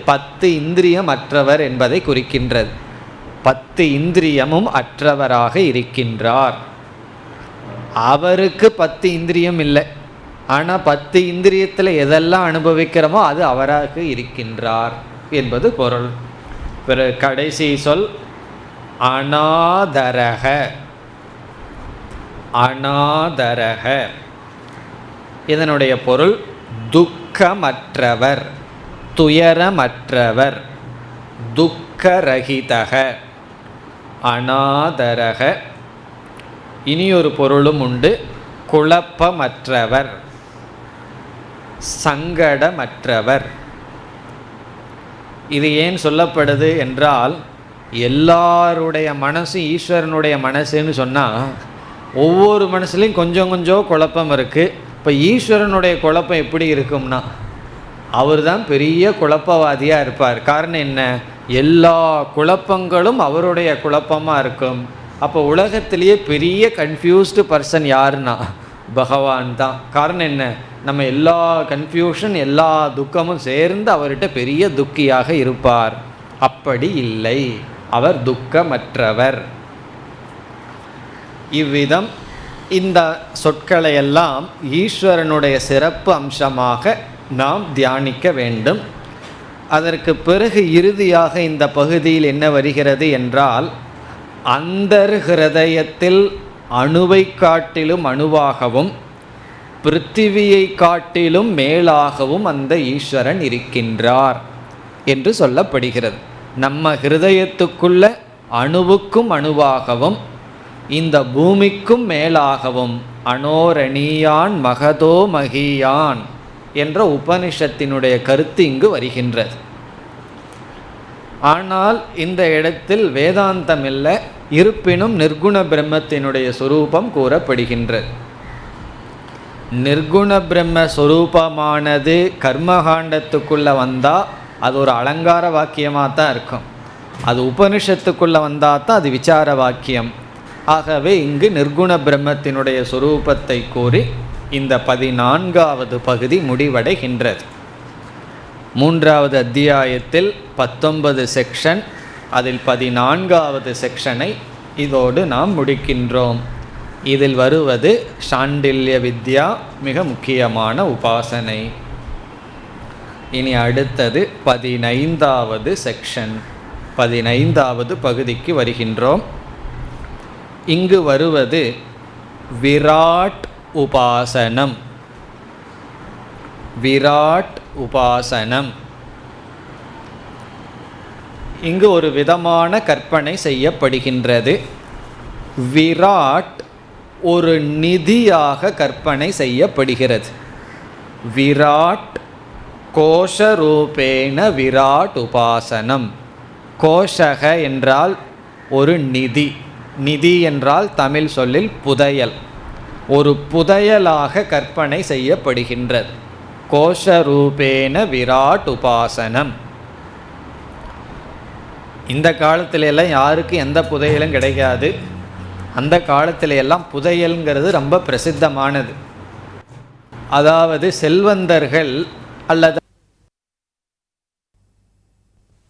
10 இந்திரியம் அற்றவர் என்பதை குறிக்கின்றது. 10 இந்திரியமும் அற்றவராக இருக்கின்றார். அவருக்கு 10 இந்திரியம் இல்லை, ஆனால் 10 இந்திரியத்தில் எதெல்லாம் அனுபவிக்கிறோமோ அது அவராக இருக்கின்றார் என்பது பொருள். பிறகு கடைசி சொல் அநாதரக. அநாதரக இதனுடைய பொருள் துக்கமற்றவர், துயரமற்றவர், துக்கரகிதக. அநாதரக. இனியொரு பொருளும் உண்டு, குழப்பமற்றவர், சங்கடமற்றவர். இது ஏன் சொல்லப்படுது என்றால், எல்லாருடைய மனசு ஈஸ்வரனுடைய மனசுன்னு சொன்னால் ஒவ்வொரு மனசுலையும் கொஞ்சம் கொஞ்சம் குழப்பம் இருக்குது. இப்போ ஈஸ்வரனுடைய குழப்பம் எப்படி இருக்கும்னா, அவர் தான் பெரிய குழப்பவாதியாக இருப்பார். காரணம் என்ன? எல்லா குழப்பங்களும் அவருடைய குழப்பமாக இருக்கும். அப்போ உலகத்திலேயே பெரிய கன்ஃபியூஸ்டு பர்சன் யாருன்னா பகவான் தான். காரணம் என்ன? நம்ம எல்லா கன்ஃபியூஷன் எல்லா துக்கமும் சேர்ந்து அவர்கிட்ட பெரிய துக்கியாக இருப்பார். அப்படி இல்லை, அவர் துக்கமற்றவர். இவ்விதம் இந்த சொற்களையெல்லாம் ஈஸ்வரனுடைய சிறப்பு அம்சமாக நாம் தியானிக்க வேண்டும். அதற்கு பிறகு இறுதியாக இந்த பகுதியில் என்ன வருகிறது என்றால், அந்தர் ஹிருதயத்தில் அணுவை காட்டிலும் அணுவாகவும் பிருத்திவியை காட்டிலும் மேலாகவும் அந்த ஈஸ்வரன் இருக்கின்றார் என்று சொல்லப்படுகிறது. நம்ம ஹிருதயத்துக்குள்ள அணுவுக்கும் அணுவாகவும் இந்த பூமிக்கும் மேலாகவும் அனோரணியான் மகதோ மகியான் என்ற உபனிஷத்தினுடைய கருத்து இங்கு வருகின்றது. ஆனால் இந்த இடத்தில் வேதாந்தம் இல்லை, இருப்பினும் நிர்குண பிரம்மத்தினுடைய சொரூபம் கூறப்படுகின்றது. நிர்குண பிரம்ம சொரூபமானது கர்மகாண்டத்துக்குள்ளே வந்தால் அது ஒரு அலங்கார வாக்கியமாக தான் இருக்கும். அது உபனிஷத்துக்குள்ளே வந்தால் தான் அது விசார வாக்கியம். ஆகவே இங்கு நிர்குண பிரம்மத்தினுடைய சொரூபத்தை கூறி இந்த 14வது பகுதி முடிவடைகின்றது. 3வது அத்தியாயத்தில் 19 செக்ஷன், அதில் 14வது செக்ஷனை இதோடு நாம் முடிக்கின்றோம். இதில் வருவது சாண்டில்ய வித்யா, மிக முக்கியமான உபாசனை. இனி அடுத்தது 15வது செக்ஷன், 15வது பகுதிக்கு வருகின்றோம். இங்கு வருவது விராட் உபாசனம். விராட் உபாசனம். இங்கு ஒரு விதமான கற்பனை செய்யப்படுகின்றது. விராட் ஒரு நிதியாக கற்பனை செய்யப்படுகிறது. விராட் கோஷரூபேன விராட் உபாசனம். கோஷக என்றால் ஒரு நிதி, நிதி என்றால் தமிழ் சொல்லில் புதையல், ஒரு புதையலாக கற்பனை செய்யப்படுகின்றது. கோஷரூபேன விராட் உபாசனம். இந்த காலத்துல எல்லாம் யாருக்கு எந்த புதையலும் கிடைக்காது. அந்த காலத்துல எல்லாம் புதையல்ங்கிறது ரொம்ப பிரசித்தமானது. அதாவது செல்வந்தர்கள் அல்லது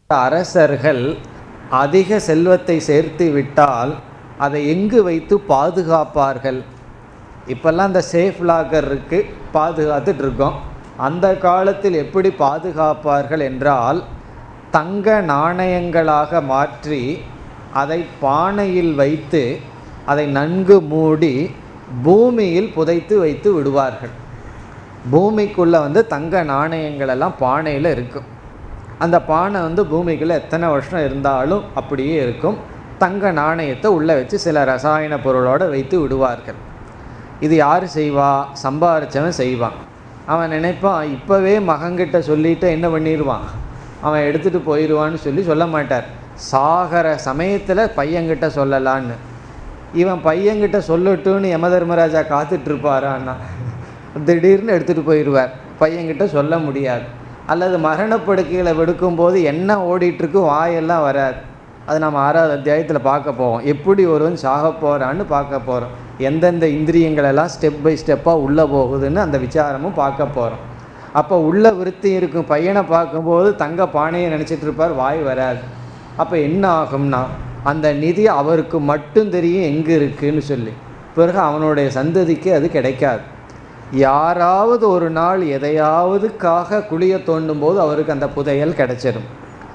அரசர்கள் அதிக செல்வத்தை சேர்த்து விட்டால் அதை எங்கு வைத்து பாதுகாப்பார்கள்? இப்பெல்லாம் அந்த சேஃப் லாக்கர் இருக்கு, பாதுகாத்துட்டு இருக்கோம். அந்த காலத்தில் எப்படி பாதுகாப்பார்கள் என்றால், தங்க நாணயங்களாக மாற்றி அதை பானையில் வைத்து அதை நன்கு மூடி பூமியில் புதைத்து வைத்து விடுவார்கள். பூமிக்குள்ளே தங்க நாணயங்கள் எல்லாம் பானையில் இருக்கும். அந்த பானை பூமிக்குள்ளே எத்தனை வருஷம் இருந்தாலும் அப்படியே இருக்கும். தங்க நாணயத்தை உள்ளே வச்சு சில ரசாயன பொருளோடு வைத்து விடுவார்கள். இது யார் செய்வா? சம்பாரிச்சவன் செய்வான். அவன் நினைப்பான், இப்போவே மகன்கிட்ட சொல்லிவிட்டு என்ன பண்ணிடுவான், அவன் எடுத்துகிட்டு போயிடுவான்னு சொல்ல மாட்டார். சாகர சமயத்தில் பையன்கிட்ட சொல்லலான்னு. இவன் பையன்கிட்ட சொல்லட்டுன்னு யமதர்மராஜா காத்துட்ருப்பாரான்னா திடீர்னு எடுத்துகிட்டு போயிடுவார். பையன்கிட்ட சொல்ல முடியாது. அல்லது மரணப்படுக்கையில் வெடுக்கும்போது என்ன ஓடிட்டுருக்கு, வாயெல்லாம் வராது. அது நம்ம 6வது அத்தியாயத்தில் பார்க்க போவோம். எப்படி ஒருவன் சாக போகிறான்னு பார்க்க போகிறோம். எந்தெந்த இந்திரியங்களெல்லாம் ஸ்டெப் பை ஸ்டெப்பாக உள்ளே போகுதுன்னு அந்த விசாரமும் பார்க்க போகிறோம். அப்போ உள்ள விருத்தி இருக்கும். பையனை பார்க்கும்போது தங்க பானையை நினச்சிட்டு இருப்பார், வாய் வராது. அப்போ என்ன ஆகும்னா, அந்த நிதி அவருக்கு மட்டும் தெரியும் எங்கே இருக்குதுன்னு சொல்லி. பிறகு அவனுடைய சந்ததிக்கு அது கிடைக்காது. யாராவது ஒரு நாள் எதையாவதுக்காக குழியை தோண்டும் போது அவருக்கு அந்த புதையல் கிடைச்சிடும்.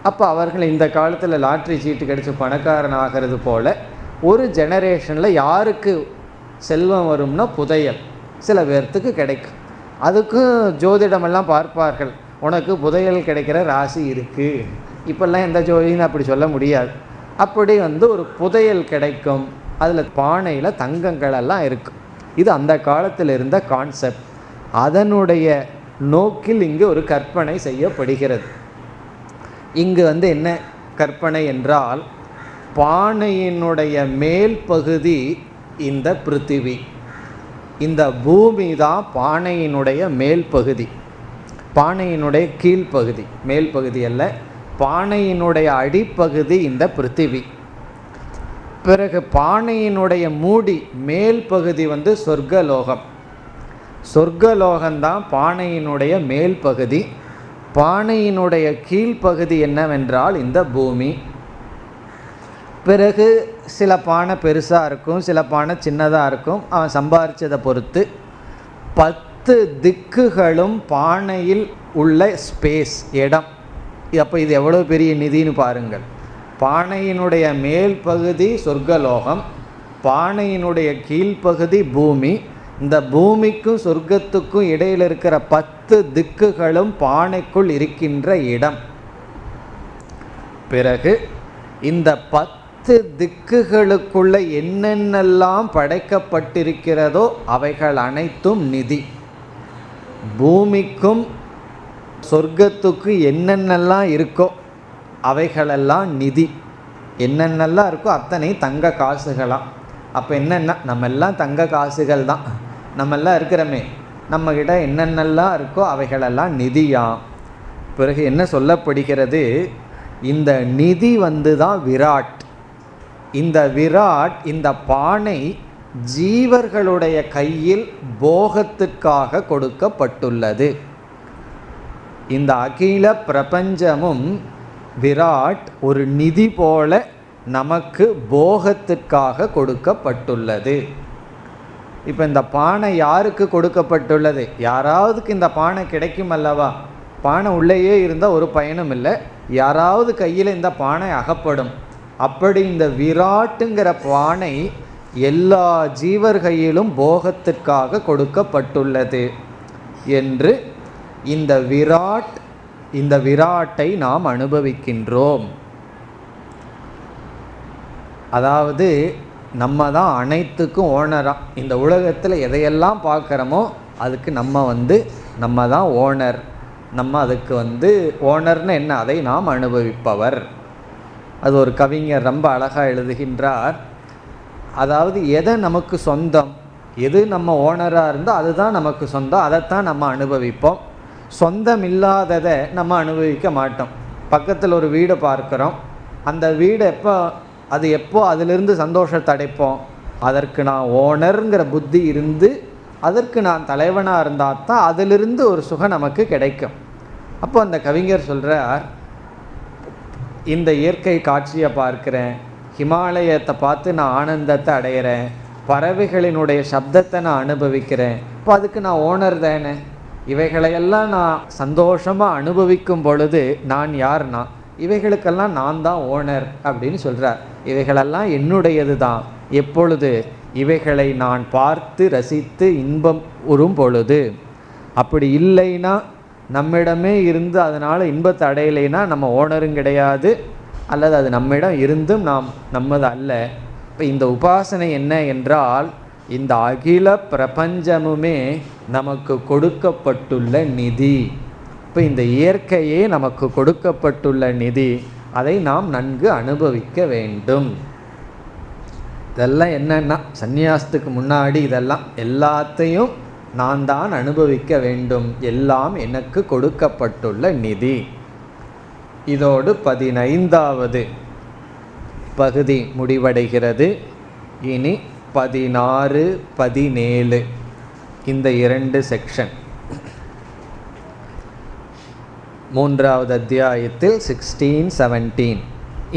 அப்போ அவர்கள் இந்த காலத்தில் லாட்ரி சீட்டு கிடைச்சி பணக்காரன் ஆகிறது போல் ஒரு ஜெனரேஷனில் யாருக்கு செல்வம் வரும்னா புதையல் சில பேர்த்துக்கு கிடைக்கும். அதுக்கும் ஜோதிடமெல்லாம் பார்ப்பார்கள், உனக்கு புதையல் கிடைக்கிற ராசி இருக்குது. இப்போல்லாம் எந்த ஜோதின்னு அப்படி சொல்ல முடியாது. அப்படி ஒரு புதையல் கிடைக்கும். அதில் பானையில் தங்கங்களெல்லாம் இருக்கும். இது அந்த காலத்தில் இருந்த கான்செப்ட். அதனுடைய நோக்கில் இங்கு ஒரு கற்பனை செய்யப்படுகிறது. இங்கு என்ன கற்பனை என்றால், பானையினுடைய மேல் பகுதி இந்த பிருத்திவி, இந்த பூமி தான் பானையினுடைய மேல் பகுதி. பானையினுடைய கீழ்ப்பகுதி, மேல் பகுதி அல்ல, பானையினுடைய அடிப்பகுதி இந்த பிருத்திவி. பிறகு பானையினுடைய மூடி மேல் பகுதி சொர்க்கலோகம். சொர்க்கலோகம்தான் பானையினுடைய மேல் பகுதி. பானையினுடைய கீழ்ப்பகுதி என்னவென்றால் இந்த பூமி. பிறகு சில பானை பெருசாக இருக்கும், சில பானை சின்னதாக இருக்கும், அவன் சம்பாரித்ததை பொறுத்து. 10 திக்குகளும் பானையில் உள்ள ஸ்பேஸ், இடம். அப்போ இது எவ்வளோ பெரிய நிதின்னு பாருங்கள். பானையினுடைய மேல் பகுதி சொர்க்கலோகம், பானையினுடைய கீழ்ப்பகுதி பூமி. இந்த பூமிக்கும் சொர்க்கத்துக்கும் இடையில் இருக்கிற 10 திக்குகளும் பானைக்குள் இருக்கின்ற இடம். பிறகு இந்த 10 திக்குகளுக்குள்ள என்னென்னலாம் படைக்கப்பட்டிருக்கிறதோ அவைகள் அனைத்தும் நிதி. பூமிக்கும் சொர்க்கத்துக்கு என்னென்னலாம் இருக்கோ அவைகளெல்லாம் நிதி. என்னென்னலாம் இருக்கோ அத்தனை தங்க காசுகளாம். அப்போ என்னென்னா, நம்ம எல்லாம் தங்க காசுகள் தான், நம்மெல்லாம் இருக்கிறோமே, நம்மக்கிட்ட என்னென்னலாம் இருக்கோ அவைகளெல்லாம் நிதியாம். பிறகு என்ன சொல்லப்படுகிறது, இந்த நிதி தான் விராட். இந்த விராட், இந்த பானை ஜீவர்களுடைய கையில் போகத்துக்காக கொடுக்கப்பட்டுள்ளது. இந்த அகில பிரபஞ்சமும் விராட் ஒரு நிதி போல நமக்கு போகத்துக்காக கொடுக்கப்பட்டுள்ளது. இப்போ இந்த பானை யாருக்கு கொடுக்கப்பட்டுள்ளது? யாராவதுக்கு இந்த பானை கிடைக்கும் அல்லவா? பானை உள்ளேயே இருந்தால் ஒரு பயனும் இல்லை, யாராவது கையில் இந்த பானை அகப்படும். அப்படி இந்த விராட்டுங்கிற பானை எல்லா ஜீவர் கையிலும் போகத்திற்காக கொடுக்கப்பட்டுள்ளது என்று இந்த விராட்டை நாம் அனுபவிக்கின்றோம். அதாவது நம்ம தான் அனைத்துக்கும் ஓனராக. இந்த உலகத்தில் எதையெல்லாம் பார்க்குறோமோ அதுக்கு நம்ம தான் ஓனர். நம்ம அதுக்கு ஓனர்னு என்ன, அதை நாம் அனுபவிப்பவர். அது ஒரு கவிஞர் ரொம்ப அழகாக எழுதுகின்றார். அதாவது எதை நமக்கு சொந்தம், எது நம்ம ஓனராக இருந்தால் அதுதான் நமக்கு சொந்தம், அதைத்தான் நம்ம அனுபவிப்போம். சொந்தம் இல்லாததை நம்ம அனுபவிக்க மாட்டோம். பக்கத்தில் ஒரு வீடை பார்க்குறோம், அந்த வீடு எப்போ அதிலிருந்து சந்தோஷத்தை அடைப்போம்? அதற்கு நான் ஓனருங்கிற புத்தி இருந்து, அதற்கு நான் தலைவனாக இருந்தால் தான் அதிலிருந்து ஒரு சுகம் நமக்கு கிடைக்கும். அப்போ அந்த கவிஞர் சொல்கிறார், இந்த இயற்கை காட்சியை பார்க்குறேன், ஹிமாலயத்தை பார்த்து நான் ஆனந்தத்தை அடைகிறேன், பறவைகளினுடைய சப்தத்தை நான் அனுபவிக்கிறேன், இப்போ அதுக்கு நான் ஓனர் தானே. இவைகளையெல்லாம் நான் சந்தோஷமாக அனுபவிக்கும் பொழுது நான் யார்னா இவைகளுக்கெல்லாம் நான் தான் ஓனர் அப்படின்னு சொல்கிறார். இவைகளெல்லாம் என்னுடையது தான். எப்பொழுது? இவைகளை நான் பார்த்து ரசித்து இன்பம் உறும் பொழுது. அப்படி இல்லைன்னா, நம்மிடமே இருந்து அதனால் இன்பத்தை அடையலைன்னா நம்ம ஓனரும் கிடையாது, அல்லது அது நம்மிடம் இருந்தும் நம்மது அல்ல. இப்போ இந்த உபாசனை என்ன என்றால், இந்த அகில பிரபஞ்சமுமே நமக்கு கொடுக்கப்பட்டுள்ள நிதி. இப்போ இந்த இயற்கையே நமக்கு கொடுக்கப்பட்டுள்ள நிதி, அதை நாம் நன்கு அனுபவிக்க வேண்டும். இதெல்லாம் என்னன்னா, சந்நியாசத்துக்கு முன்னாடி இதெல்லாம் எல்லாத்தையும் நான் தான் அனுபவிக்க வேண்டும், எல்லாம் எனக்கு கொடுக்கப்பட்டுள்ள நிதி. இதோடு 15வது பகுதி முடிவடைகிறது. இனி 16, 17 இந்த 2 செக்ஷன். 3வது அத்தியாயத்தில் 16, 17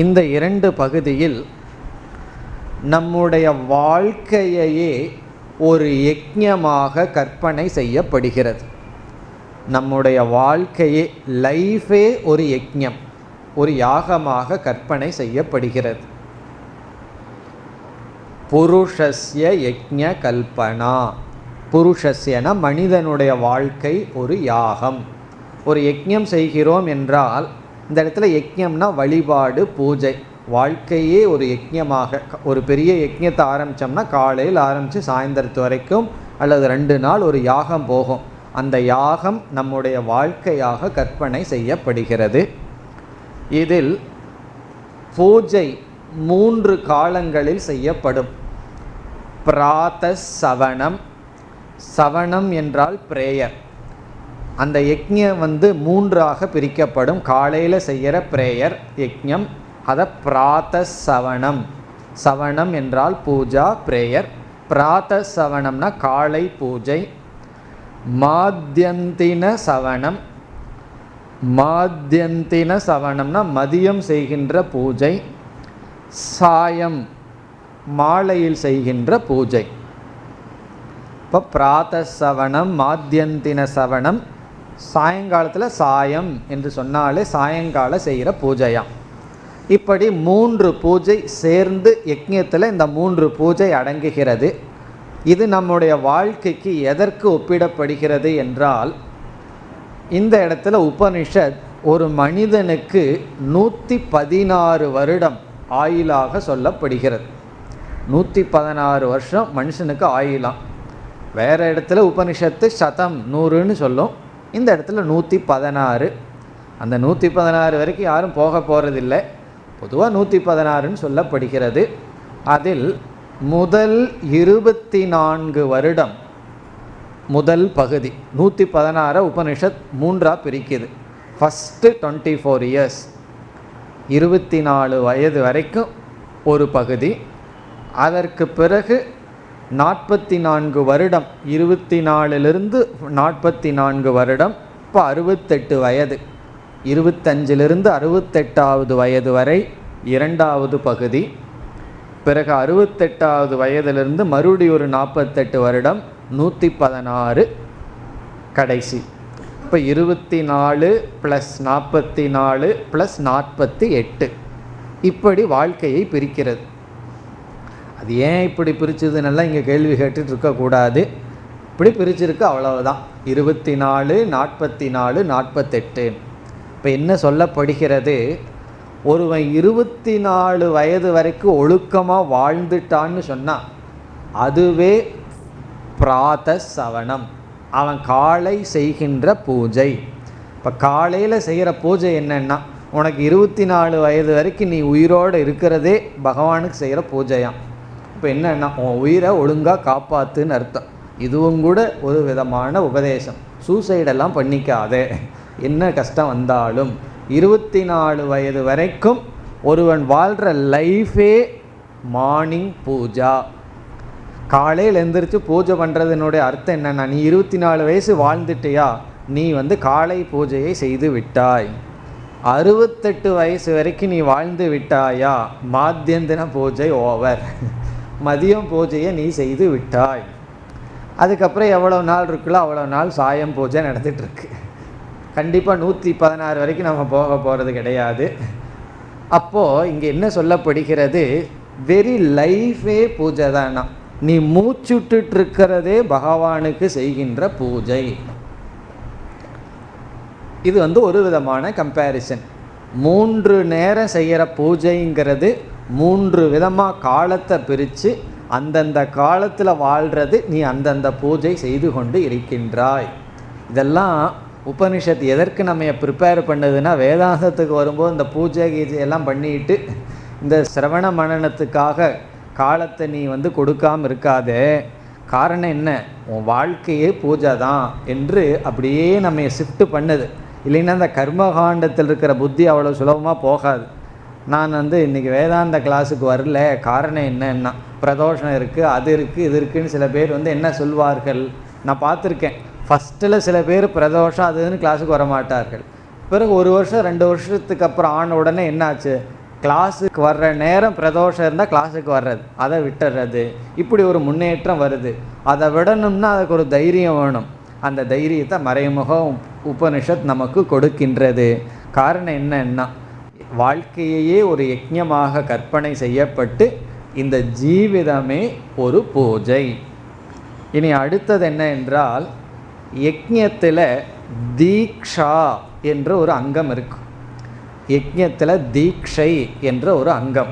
இந்த 2 பகுதியில் நம்முடைய வாழ்க்கையையே ஒரு யஜ்ஞமாக கற்பனை செய்யப்படுகிறது. நம்முடைய வாழ்க்கையே, லைஃபே ஒரு யஜ்ஞம், ஒரு யாகமாக கற்பனை செய்யப்படுகிறது. புருஷஸ்ய யஜ்ஞ கல்பனா. புருஷஸ்யன மனிதனுடைய வாழ்க்கை ஒரு யாகம். ஒரு யஜ்ஞம் செய்கிறோம் என்றால், இந்த இடத்துல யஜ்ஞம்னா வழிபாடு, பூஜை. வாழ்க்கையே ஒரு யஜ்ஞமாக, ஒரு பெரிய யஜ்ஞத்தை ஆரம்பித்தோம்னா காலையில் ஆரம்பித்து சாயந்தரத்து வரைக்கும் அல்லது 2 நாள் ஒரு யாகம் போகும். அந்த யாகம் நம்முடைய வாழ்க்கையாக கற்பனை செய்யப்படுகிறது. இதில் பூஜை 3 காலங்களில் செய்யப்படும். பிராதஸ் சவனம். சவனம் என்றால் பிரேயர். அந்த யஜ்ஞம் 3ஆக பிரிக்கப்படும். காலையில் செய்கிற பிரேயர் யஜ்ஞம், அதை பிராதஸ் சவனம். சவனம் என்றால் பூஜா, பிரேயர். பிராதஸ் சவனம்னா காலை பூஜை. மாத்யந்தின சவனம். மாத்யந்தின சவனம்னா மதியம் செய்கின்ற பூஜை. சாயம் மாலையில் செய்கின்ற பூஜை. இப்போ பிராதஸ் சவனம், மாத்யந்தின சவனம், சாயங்காலத்தில் சாயம் என்று சொன்னாலே சாயங்கால செய்கிற பூஜையாம். இப்படி 3 பூஜை சேர்ந்து யஜ்ஞத்தில் இந்த 3 பூஜை அடங்குகிறது. இது நம்முடைய வாழ்க்கைக்கு எதற்கு ஒப்பிடப்படுகிறது என்றால், இந்த இடத்துல உபனிஷத் ஒரு மனிதனுக்கு 116 வருடம் ஆயுளாக சொல்லப்படுகிறது. 116 வருஷம் மனுஷனுக்கு ஆயுளாம். வேறு இடத்துல உபனிஷத்து சதம் 100ன்னு சொல்லும், இந்த இடத்துல 116. அந்த 116 வரைக்கும் யாரும் போக போகிறதில்லை. பொதுவாக 116ன்னு சொல்லப்படுகிறது. அதில் முதல் 24 வருடம், முதல் பகுதி 116 உபனிஷத் 3ஆக பிரிக்குது. ஃபஸ்ட்டு 24 இயர்ஸ், 24 வயது வரைக்கும் ஒரு பகுதி. அதற்கு பிறகு 44 வருடம், 24லிருந்து 44 வருடம், இப்போ 68 வயது, 25லிருந்து 68வது வயது வரை இரண்டாவது பகுதி. பிறகு 68வது வயதிலிருந்து மறுபடி ஒரு 48 வருடம், 116 கடைசி. இப்போ 24 + 44 + 48 இப்படி வாழ்க்கையை பிரிக்கிறது. அது ஏன் இப்படி பிரிச்சதுன்னெல்லாம் இங்கே கேள்வி கேட்டுட்டு இருக்கக்கூடாது. இப்படி பிரிச்சிருக்கு, அவ்வளவுதான். 24, 44, 48. இப்போ என்ன சொல்லப்படுகிறது, ஒருவன் 24 வயது வரைக்கும் ஒழுக்கமாக வாழ்ந்துட்டான்னு சொன்னால் அதுவே பிராத சவணம், அவன் காலை செய்கின்ற பூஜை. இப்போ காலையில் செய்கிற பூஜை என்னென்னா, உனக்கு 24 வயது வரைக்கும் நீ உயிரோடு இருக்கிறதே பகவானுக்கு செய்கிற பூஜையாம். இப்போ என்னென்னா, உன் உயிரை ஒழுங்காக காப்பாற்றுன்னு அர்த்தம். இதுவும் கூட ஒரு விதமான உபதேசம். சூசைடெல்லாம் பண்ணிக்காதே, என்ன கஷ்டம் வந்தாலும் 24 வயது வரைக்கும் ஒருவன் வாழ்கிற லைஃபே மார்னிங் பூஜா. காலையில் எழுந்திரிச்சு பூஜை பண்ணுறதுனுடைய அர்த்தம் என்னென்னா, நீ 24 வயசு வாழ்ந்துட்டியா, நீ காலை பூஜையை செய்து விட்டாய். 68 வயசு வரைக்கும் நீ வாழ்ந்து விட்டாயா, மாத்தியந்தின பூஜை ஓவர், மதியம் பூஜையை நீ செய்து விட்டாய். அதுக்கப்புறம் எவ்வளோ நாள் இருக்குல்ல அவ்வளோ நாள் சாயம் பூஜை நடந்துகிட்ருக்கு. கண்டிப்பாக 116 வரைக்கும் நம்ம போக போகிறது கிடையாது. அப்போது இங்கே என்ன சொல்லப்படுகிறது, வெரி லைஃபே பூஜை தானா. நீ மூச்சுட்டுருக்கிறதே பகவானுக்கு செய்கின்ற பூஜை. இது ஒரு விதமான கம்பேரிசன். 3 நேரம் செய்கிற பூஜைங்கிறது 3 விதமாக காலத்தை பிரித்து அந்தந்த காலத்தில் வாழ்கிறது, நீ அந்தந்த பூஜை செய்து கொண்டு இருக்கின்றாய். இதெல்லாம் உபனிஷத் எதற்கு நம்ம ப்ரிப்பேர் பண்ணுதுன்னா, வேதாந்தத்துக்கு வரும்போது இந்த பூஜை கீஜையெல்லாம் பண்ணிட்டு இந்த சிரவண மனனத்துக்காக காலத்தை நீ கொடுக்காமல் இருக்காதே. காரணம் என்ன, உன் வாழ்க்கையே பூஜை தான் என்று அப்படியே நம்ம ஷிஃப்ட் பண்ணுது. இல்லைன்னா அந்த கர்மகாண்டத்தில் இருக்கிற புத்தி அவ்வளோ சுலபமாக போகாது. நான் இன்றைக்கி வேதாந்த கிளாஸுக்கு வரல, காரணம் என்னன்னா பிரதோஷம் இருக்குது, அது இருக்குது, இது இருக்குதுன்னு சில பேர் என்ன சொல்வார்கள். நான் பார்த்துருக்கேன், ஃபஸ்ட்டில் சில பேர் பிரதோஷம் அதுன்னு கிளாஸுக்கு வர மாட்டார்கள். பிறகு 1 வருஷம் 2 வருஷத்துக்கு அப்புறம் ஆன உடனே என்னாச்சு, கிளாஸுக்கு வர்ற நேரம் பிரதோஷம் இருந்தால் கிளாஸுக்கு வர்றது, அதை விட்டுறது. இப்படி ஒரு முன்னேற்றம் வருது. அதை விடணும்னா அதுக்கு ஒரு தைரியம் வேணும். அந்த தைரியத்தை மறைமுக உபனிஷத் நமக்கு கொடுக்கின்றது. காரணம் என்னன்னா, வாழ்க்கையே ஒரு யஜ்ஞமாக கற்பனை செய்யப்பட்டு இந்த ஜீவிதமே ஒரு பூஜை. இனி அடுத்தது என்ன என்றால், யஜ்ஞத்தில் தீக்ஷா என்ற ஒரு அங்கம் இருக்கும். யஜ்ஞத்தில் தீக்ஷை என்ற ஒரு அங்கம்.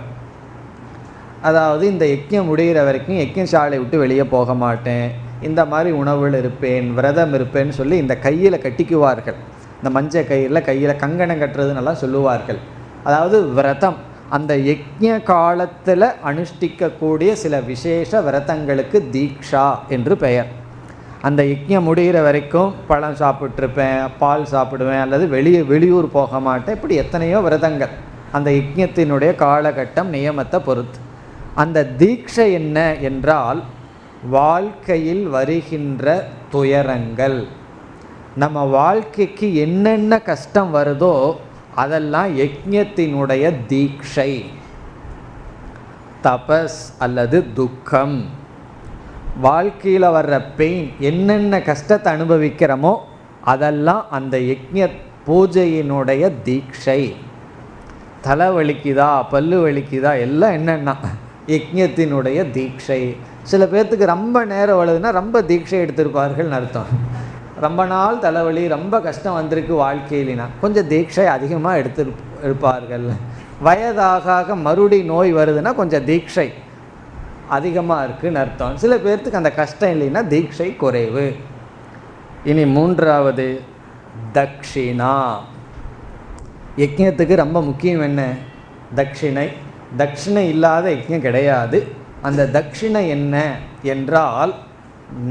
அதாவது இந்த யஜ்ஞம் முடிகிற வரைக்கும் யஜ்ஞசாலை விட்டு வெளியே போக மாட்டேன், இந்த மாதிரி உணவில் இருப்பேன், விரதம் இருப்பேன்னு சொல்லி இந்த கையில் கட்டிக்குவார்கள். இந்த மஞ்சள் கையில் கங்கணம் கட்டுறதுன்னெல்லாம் சொல்லுவார்கள். அதாவது விரதம், அந்த யஜ்ஞ காலத்தில் அனுஷ்டிக்கக்கூடிய சில விசேஷ விரதங்களுக்கு தீக்ஷா என்று பெயர். அந்த யஜ்ஞம் முடிகிற வரைக்கும் பழம் சாப்பிட்ருப்பேன், பால் சாப்பிடுவேன், அல்லது வெளியூர் போக மாட்டேன், இப்படி எத்தனையோ விரதங்கள் அந்த யஜ்ஞத்தினுடைய காலகட்டம் நியமத்தை பொறுத்து. அந்த தீக்ஷை என்ன என்றால், வாழ்க்கையில் வருகின்ற துயரங்கள், நம்ம வாழ்க்கைக்கு என்னென்ன கஷ்டம் வருதோ அதெல்லாம் யஜ்ஞத்தினுடைய தீக்ஷை. தபஸ் அல்லது துக்கம், வாழ்க்கையில் வர்ற பெயின், என்னென்ன கஷ்டத்தை அனுபவிக்கிறோமோ அதெல்லாம் அந்த யஜ்ஞ பூஜையினுடைய தீக்ஷை. தலை வலிக்குதா, பல்லு வலிக்குதா, எல்லாம் என்னென்னா யஜ்ஞத்தினுடைய தீக்ஷை. சில பேர்த்துக்கு ரொம்ப நேரம் வழுதுன்னா ரொம்ப தீட்சை எடுத்திருப்பார்கள்னு அர்த்தம். ரொம்ப நாள் தலைவலி, ரொம்ப கஷ்டம் வந்திருக்கு வாழ்க்கையிலினா கொஞ்சம் தீட்சை அதிகமாக எடுப்பார்கள். வயதாக மறுபடி நோய் வருதுன்னா கொஞ்சம் தீட்சை அதிகமாக இருக்குதுன்னு அர்த்தம். சில பேர்த்துக்கு அந்த கஷ்டம் இல்லைன்னா தீட்சை குறைவு. இனி 3வது தக்ஷிணா. யஜ்ஞத்துக்கு ரொம்ப முக்கியம் என்ன, தட்சிணை. தட்சிணை இல்லாத யஜ்ஞம் கிடையாது. அந்த தட்சிணை என்ன என்றால்,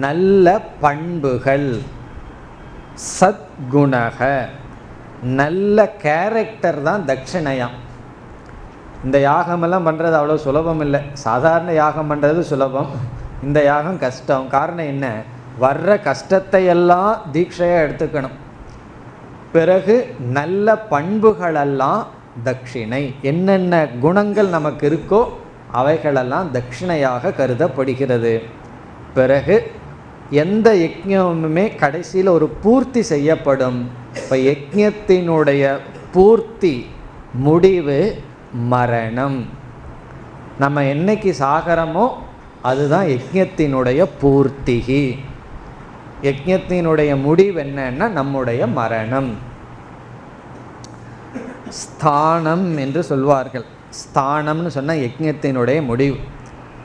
நல்ல பண்புகள், சத்குணக, நல்ல கேரக்டர் தான் தட்சிணையாம். இந்த யாகமெல்லாம் பண்ணுறது அவ்வளோ சுலபம் இல்லை. சாதாரண யாகம் பண்ணுறது சுலபம், இந்த யாகம் கஷ்டம். காரணம் என்ன? வர்ற கஷ்டத்தையெல்லாம் தீட்சையாக எடுத்துக்கணும். பிறகு நல்ல பண்புகளெல்லாம் தட்சிணை, என்னென்ன குணங்கள் நமக்கு இருக்கோ அவைகளெல்லாம் தட்சிணையாக கருதப்படுகிறது. பிறகு எந்த யஜ்ஞமுமே கடைசியில் ஒரு பூர்த்தி செய்யப்படும். இப்போ யஜ்ஞத்தினுடைய பூர்த்தி முடிவு மரணம். நம்ம என்னைக்கு சாகரமோ அதுதான் யஜ்ஞத்தினுடைய பூர்த்திகி. யஜ்ஞத்தினுடைய முடிவு என்னன்னா நம்முடைய மரணம். ஸ்தானம் என்று சொல்வார்கள். ஸ்தானம்னு சொன்னால் யஜ்ஞத்தினுடைய முடிவு.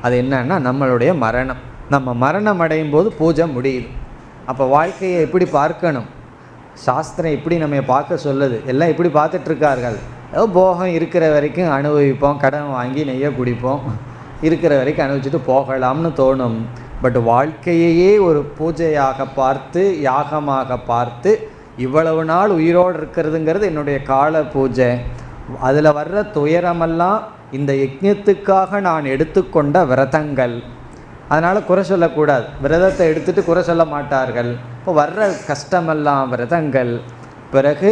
அது என்னன்னா நம்மளுடைய மரணம். நம்ம மரணம் அடையும் போது பூஜை முடியுது. அப்போ வாழ்க்கையை எப்படி பார்க்கணும்? சாஸ்திரம் எப்படி நம்ம பார்க்க சொல்லுது? எல்லாம் எப்படி பார்த்துட்ருக்கார்கள்? ஏதோ போகம் இருக்கிற வரைக்கும் அனுபவிப்போம், கடன் வாங்கி நெய்ய குடிப்போம், இருக்கிற வரைக்கும் அனுபவிச்சுட்டு போகலாம்னு தோணும். பட் வாழ்க்கையே ஒரு பூஜையாக பார்த்து, யாகமாக பார்த்து, இவ்வளவு நாள் உயிரோடு இருக்கிறதுங்கிறது என்னுடைய கால பூஜை, அதில் வர்ற துயரமெல்லாம் இந்த யஜ்ஞத்துக்காக நான் எடுத்துக்கொண்ட விரதங்கள். அதனால் குறை சொல்லக்கூடாது. விரதத்தை எடுத்துகிட்டு குறை சொல்ல மாட்டார்கள். இப்போ வர்ற கஷ்டமெல்லாம் விரதங்கள். பிறகு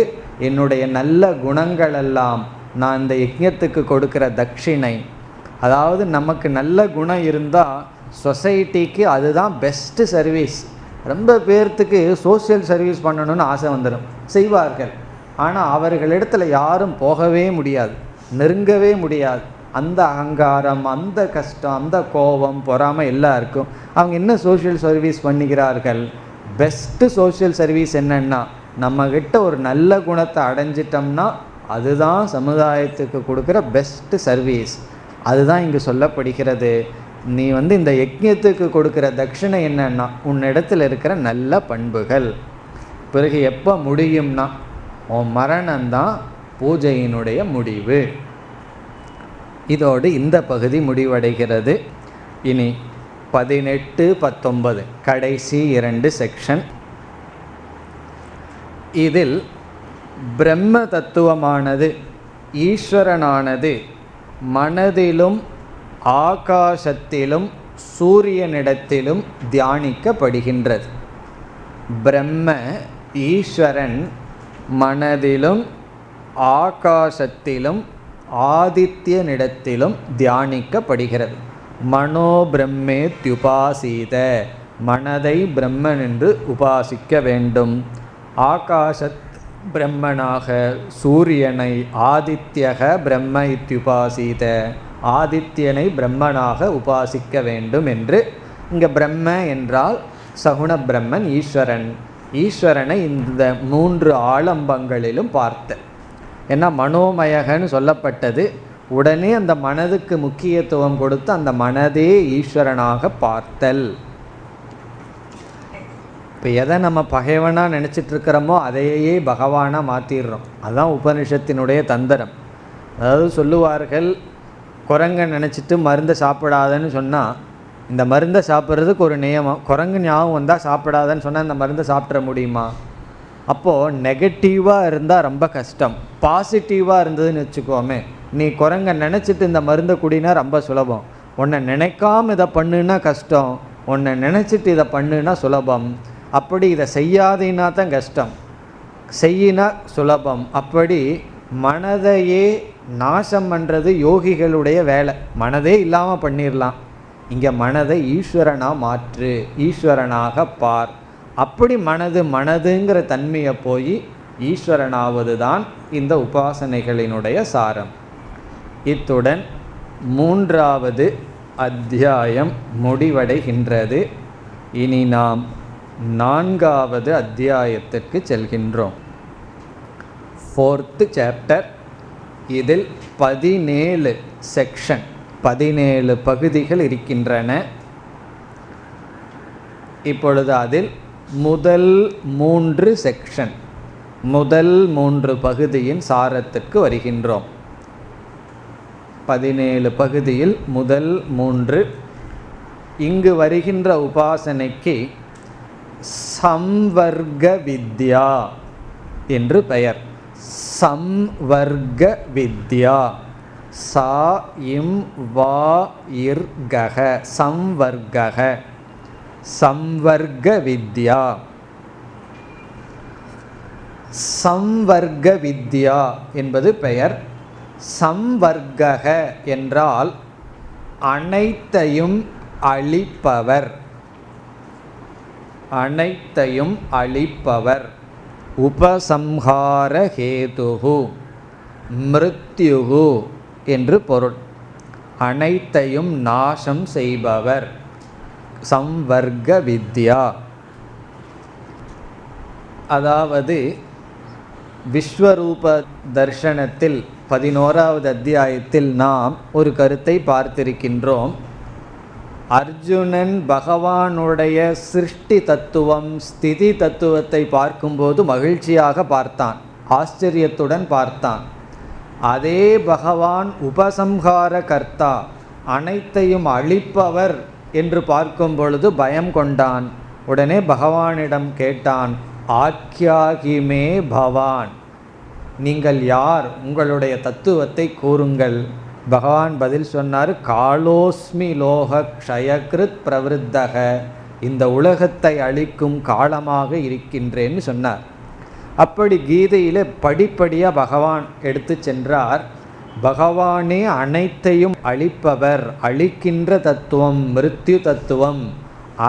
என்னுடைய நல்ல குணங்களெல்லாம் நான் இந்த யஜ்ஞத்துக்கு கொடுக்குற தட்சிணை. அதாவது நமக்கு நல்ல குணம் இருந்தால் சொசைட்டிக்கு அதுதான் பெஸ்ட்டு சர்வீஸ். ரொம்ப பேர்த்துக்கு சோசியல் சர்வீஸ் பண்ணணும்னு ஆசை வந்துடும், செய்வார்கள். ஆனால் அவர்களிடத்தில் யாரும் போகவே முடியாது, நெருங்கவே முடியாது. அந்த அகங்காரம், அந்த கஷ்டம், அந்த கோபம், பொறாமை எல்லாம் இருக்கும். அவங்க என்ன சோஷியல் சர்வீஸ் பண்ணிக்கிறார்கள்? பெஸ்ட்டு சோஷியல் சர்வீஸ் என்னென்னா, நம்மக்கிட்ட ஒரு நல்ல குணத்தை அடைஞ்சிட்டோம்னா அதுதான் சமுதாயத்துக்கு கொடுக்குற பெஸ்ட்டு சர்வீஸ். அதுதான் இங்கு சொல்லப்படுகிறது. நீ இந்த யஜ்ஞத்துக்கு கொடுக்குற தட்சிணை என்னன்னா உன்னிடத்தில் இருக்கிற நல்ல பண்புகள். பிறகு எப்போ முடியும்னா உன் மரணம்தான் பூஜையினுடைய முடிவு. இதோடு இந்த பகுதி முடிவடைகிறது. இனி 18, 19 கடைசி 2 செக்ஷன். இதில் பிரம்ம தத்துவமானது, ஈஸ்வரனானது மனதிலும் ஆகாசத்திலும் சூரியனிடத்திலும் தியானிக்கப்படுகின்றது. பிரம்ம ஈஸ்வரன் மனதிலும் ஆகாசத்திலும் ஆதித்யனிடத்திலும் தியானிக்கப்படுகிறது. மனோ பிரம்மேத்யுபாசீத, மனதை பிரம்மன் என்று உபாசிக்க வேண்டும். ஆகாசத் பிரம்மனாக சூரியனை ஆதித்யக பிரம்ம இத்யுபாசீத, ஆதித்யனை பிரம்மனாக உபாசிக்க வேண்டும் என்று. இங்கே பிரம்ம என்றால் சகுண பிரம்மன் ஈஸ்வரன். ஈஸ்வரனை இந்த 3 ஆலம்பங்களிலும் பார்த்த. ஏன்னா மனோமயகன்னு சொல்லப்பட்டது. உடனே அந்த மனதுக்கு முக்கியத்துவம் கொடுத்து அந்த மனதே ஈஸ்வரனாக பார்த்தல். இப்போ எதை நம்ம பகைவனாக நினச்சிட்ருக்கிறோமோ அதையே பகவானாக மாற்றிடுறோம். அதுதான் உபனிஷத்தினுடைய தந்திரம். அதாவது சொல்லுவார்கள், குரங்கை நினச்சிட்டு மருந்தை சாப்பிடாதன்னு சொன்னால் இந்த மருந்தை சாப்பிட்றதுக்கு ஒரு நியமம். குரங்கு ஞாபகம் வந்தால் சாப்பிடாதன்னு சொன்னால் இந்த மருந்தை சாப்பிட முடியுமா? அப்போது நெகட்டிவாக இருந்தால் ரொம்ப கஷ்டம். பாசிட்டிவாக இருந்ததுன்னு வச்சுக்கோமே, நீ குரங்கை நினச்சிட்டு இந்த மருந்தை குடினா ரொம்ப சுலபம். உன்னை நினைக்காம இதை பண்ணுன்னா கஷ்டம், உன்னை நினச்சிட்டு இதை பண்ணுன்னா சுலபம். அப்படி இதை செய்யாதீன்னா தான் கஷ்டம், செய்யினா சுலபம். அப்படி மனதையே நாசம் பண்ணுறது யோகிகளுடைய வேலை. மனதே இல்லாமல் பண்ணிடலாம். இங்கே மனதை ஈஸ்வரனாக மாற்று, ஈஸ்வரனாக பார். அப்படி மனதுங்கிற தன்மையை போய் ஈஸ்வரனாவது தான் இந்த உபாசனைகளினுடைய சாரம். இத்துடன் 3வது அத்தியாயம் முடிவடைகின்றது. இனி நாம் 4வது அத்தியாயத்திற்கு செல்கின்றோம். 4th chapter. இதில் 17 செக்ஷன், 17 பகுதிகள் இருக்கின்றன. இப்பொழுது அதில் முதல் 3 செக்ஷன், முதல் 3 பகுதியின் சாரத்திற்கு வருகின்றோம். 17 பகுதியில் முதல் 3. இங்கு வருகின்ற உபாசனைக்கு சம்வர்க வித்யா என்று பெயர். சம்வர்க வித்யா. சா இம் வா இர்கக சம்வர்கக சம்வர்க வித்யா. சம்வர்க வித்யா என்பது பெயர். சம்வர்கக என்றால் அனைத்தையும் அழிப்பவர், அனைத்தையும் அழிப்பவர். உபசம்ஹார ஹேதுஹு மிருத்யுஹு என்று பொருள். அனைத்தையும் நாசம் செய்பவர் சம்வர்க வித்யா. அதாவது விஸ்வரூப தர்சனத்தில் 11வது அத்தியாயத்தில் நாம் ஒரு கருத்தை பார்த்திருக்கின்றோம். அர்ஜுனன் பகவானுடைய சிருஷ்டி தத்துவம் ஸ்திதி தத்துவத்தை பார்க்கும்போது மகிழ்ச்சியாக பார்த்தான், ஆச்சரியத்துடன் பார்த்தான். அதே பகவான் உபசம்ஹார கர்த்தா, அனைத்தையும் அழிப்பவர் என்று பார்க்கும் பொழுது பயம் கொண்டான். உடனே பகவானிடம் கேட்டான், ஆக்யாகிமே பவான், நீங்கள் யார், உங்களுடைய தத்துவத்தை கூறுங்கள். பகவான் பதில் சொன்னார், காலோஸ்மி லோக க்ஷயக்ருத் பிரவருத்தக, இந்த உலகத்தை அழிக்கும் காலமாக இருக்கின்றேன்னு சொன்னார். அப்படி கீதையில் படிப்படியாக பகவான் எடுத்து சென்றார். பகவானே அனைத்தையும் அழிப்பவர், அழிக்கின்ற தத்துவம் மிருத்யு தத்துவம்,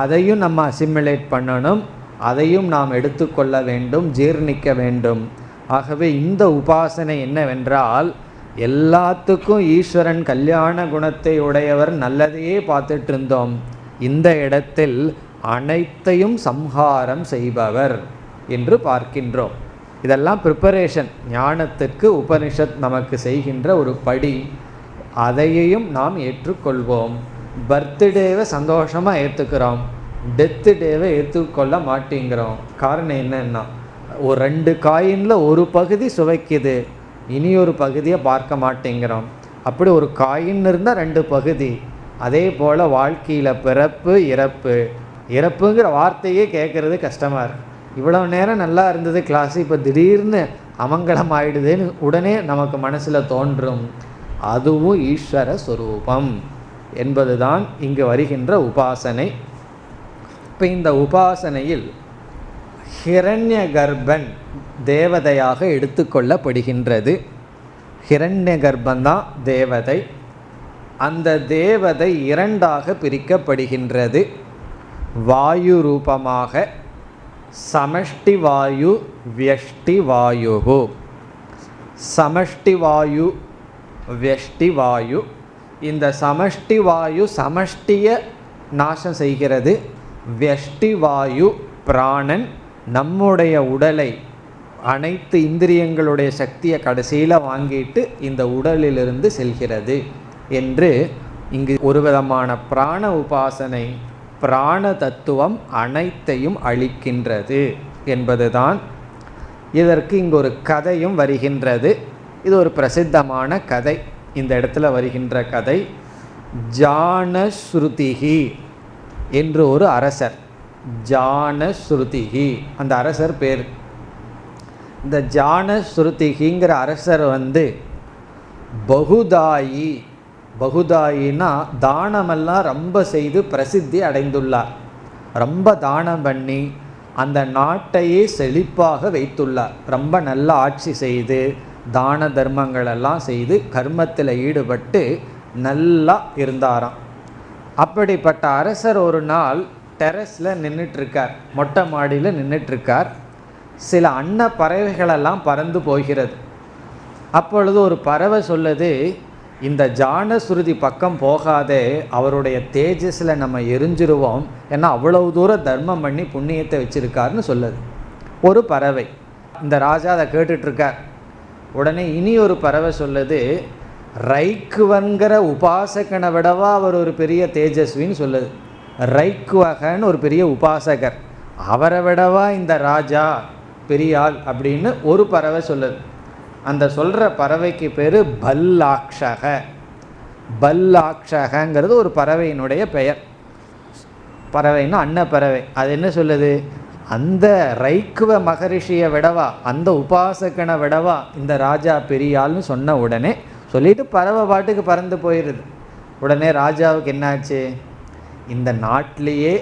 அதையும் நம்ம அசிமுலேட் பண்ணணும், அதையும் நாம் எடுத்துக்கொள்ள வேண்டும், ஜீர்ணிக்க வேண்டும். ஆகவே இந்த உபாசனை என்னவென்றால், எல்லாத்துக்கும் ஈஸ்வரன் கல்யாண குணத்தை உடையவர், நல்லதையே பார்த்துட்டு இருந்தோம். இந்த இடத்தில் அனைத்தையும் சம்ஹாரம் செய்பவர் என்று பார்க்கின்றோம். இதெல்லாம் ப்ரிப்பரேஷன், ஞானத்துக்கு உபனிஷத் நமக்கு செய்கின்ற ஒரு படி. அதையையும் நாம் ஏற்றுக்கொள்வோம். பர்த்டேவை சந்தோஷமாக ஏற்றுக்கிறோம், டெத்து டேவை ஏற்றுக்கொள்ள மாட்டேங்கிறோம். காரணம் என்னன்னா, ஒரு 2 காயினில் ஒரு பகுதி சுவைக்குது, இனி ஒரு பகுதியை பார்க்க மாட்டேங்கிறோம். அப்படி ஒரு காயின் இருந்தால் 2 பகுதி. அதே போல் வாழ்க்கையில் பிறப்பு இறப்பு, இறப்புங்கிற வார்த்தையே கேட்குறது கஷ்டமாக இருக்குது. இவ்வளோ நேரம் நல்லா இருந்தது கிளாஸ், இப்போ திடீர்னு அமங்கலம் ஆயிடுதுன்னு உடனே நமக்கு மனசில் தோன்றும். அதுவும் ஈஸ்வர ஸ்வரூபம் என்பதுதான் இங்கு வருகின்ற உபாசனை. இப்போ இந்த உபாசனையில் ஹிரண்ய கர்ப்பன் தேவதையாக எடுத்துக்கொள்ளப்படுகின்றது. ஹிரண்ய கர்ப்பந்தான் தேவதை. அந்த தேவதை 2ஆக பிரிக்கப்படுகின்றது. வாயு ரூபமாக சமஷ்டி வாயு வியஷ்டி வாயு. சமஷ்டி வாயு வியஷ்டி வாயு. இந்த சமஷ்டி வாயு சமஷ்டிய நாசம் செய்கிறது. வியஷ்டி வாயு பிராணன் நம்முடைய உடலை, அனைத்து இந்திரியங்களுடைய சக்தியை கடைசியில் வாங்கிட்டு இந்த உடலிலிருந்து செல்கிறது என்று இங்கு ஒரு விதமான பிராண உபாசனை. பிராண தத்துவம் அனைத்தையும் அளிக்கின்றது என்பதுதான். இதற்கு இங்கு ஒரு கதையும் வருகின்றது. இது ஒரு பிரசித்தமான கதை. இந்த இடத்துல வருகின்ற கதை, ஜானஸ்ருதிகி என்று ஒரு அரசர். ஜானஸ்ருதிகி அந்த அரசர் பேர். இந்த ஜானஸ்ருதிகிங்கிற அரசர் பகுதாயி, பகுதாயின்னா தானமெல்லாம் ரொம்ப செய்து பிரசித்தி அடைந்துள்ளார். ரொம்ப தானம் பண்ணி அந்த நாட்டையே செழிப்பாக வைத்துள்ளார். ரொம்ப நல்ல ஆட்சி செய்து தான தர்மங்களெல்லாம் செய்து கர்மத்தில் ஈடுபட்டு நல்லா இருந்தாராம். அப்படிப்பட்ட அரசர் ஒரு நாள் டெரஸில் நின்றுட்டுருக்கார், மொட்டை மாடியில் நின்றுட்டுருக்கார். சில அன்ன பறவைகளெல்லாம் பறந்து போகிறது. அப்பொழுது ஒரு பறவை சொல்லுது, இந்த ஜானஸ்ருதி பக்கம் போகாதே, அவருடைய தேஜஸில் நம்ம எரிஞ்சிருவோம், ஏன்னா அவ்வளவு தூரம் தர்மம் பண்ணி புண்ணியத்தை வச்சுருக்காருன்னு சொல்லுது ஒரு பறவை. இந்த ராஜா அதை கேட்டுட்ருக்கார். உடனே இனி ஒரு பறவை சொல்லுது, ரைக்குவன்கிற உபாசகனை விடவா அவர் ஒரு பெரிய தேஜஸ்வின்னு சொல்லுது. ரைக்குவகன்னு ஒரு பெரிய உபாசகர், அவரை விடவா இந்த ராஜா பெரிய ஆள் அப்படின்னு ஒரு பறவை சொல்லுது. அந்த சொல்கிற பறவைக்கு பேர் பல்லாக்ஷக. பல்லாக்ஷகங்கிறது ஒரு பறவையினுடைய பெயர். பறவைன்னா அன்ன பறவை. அது என்ன சொல்லுது, அந்த ரைக்குவ மகரிஷியை விடவா, அந்த உபாசகனை விடவா இந்த ராஜா பெரியாள்னு சொன்ன உடனே சொல்லிட்டு பறவை பாட்டுக்கு பறந்து போயிடுது. உடனே ராஜாவுக்கு என்னாச்சு, இந்த நாட்டிலேயே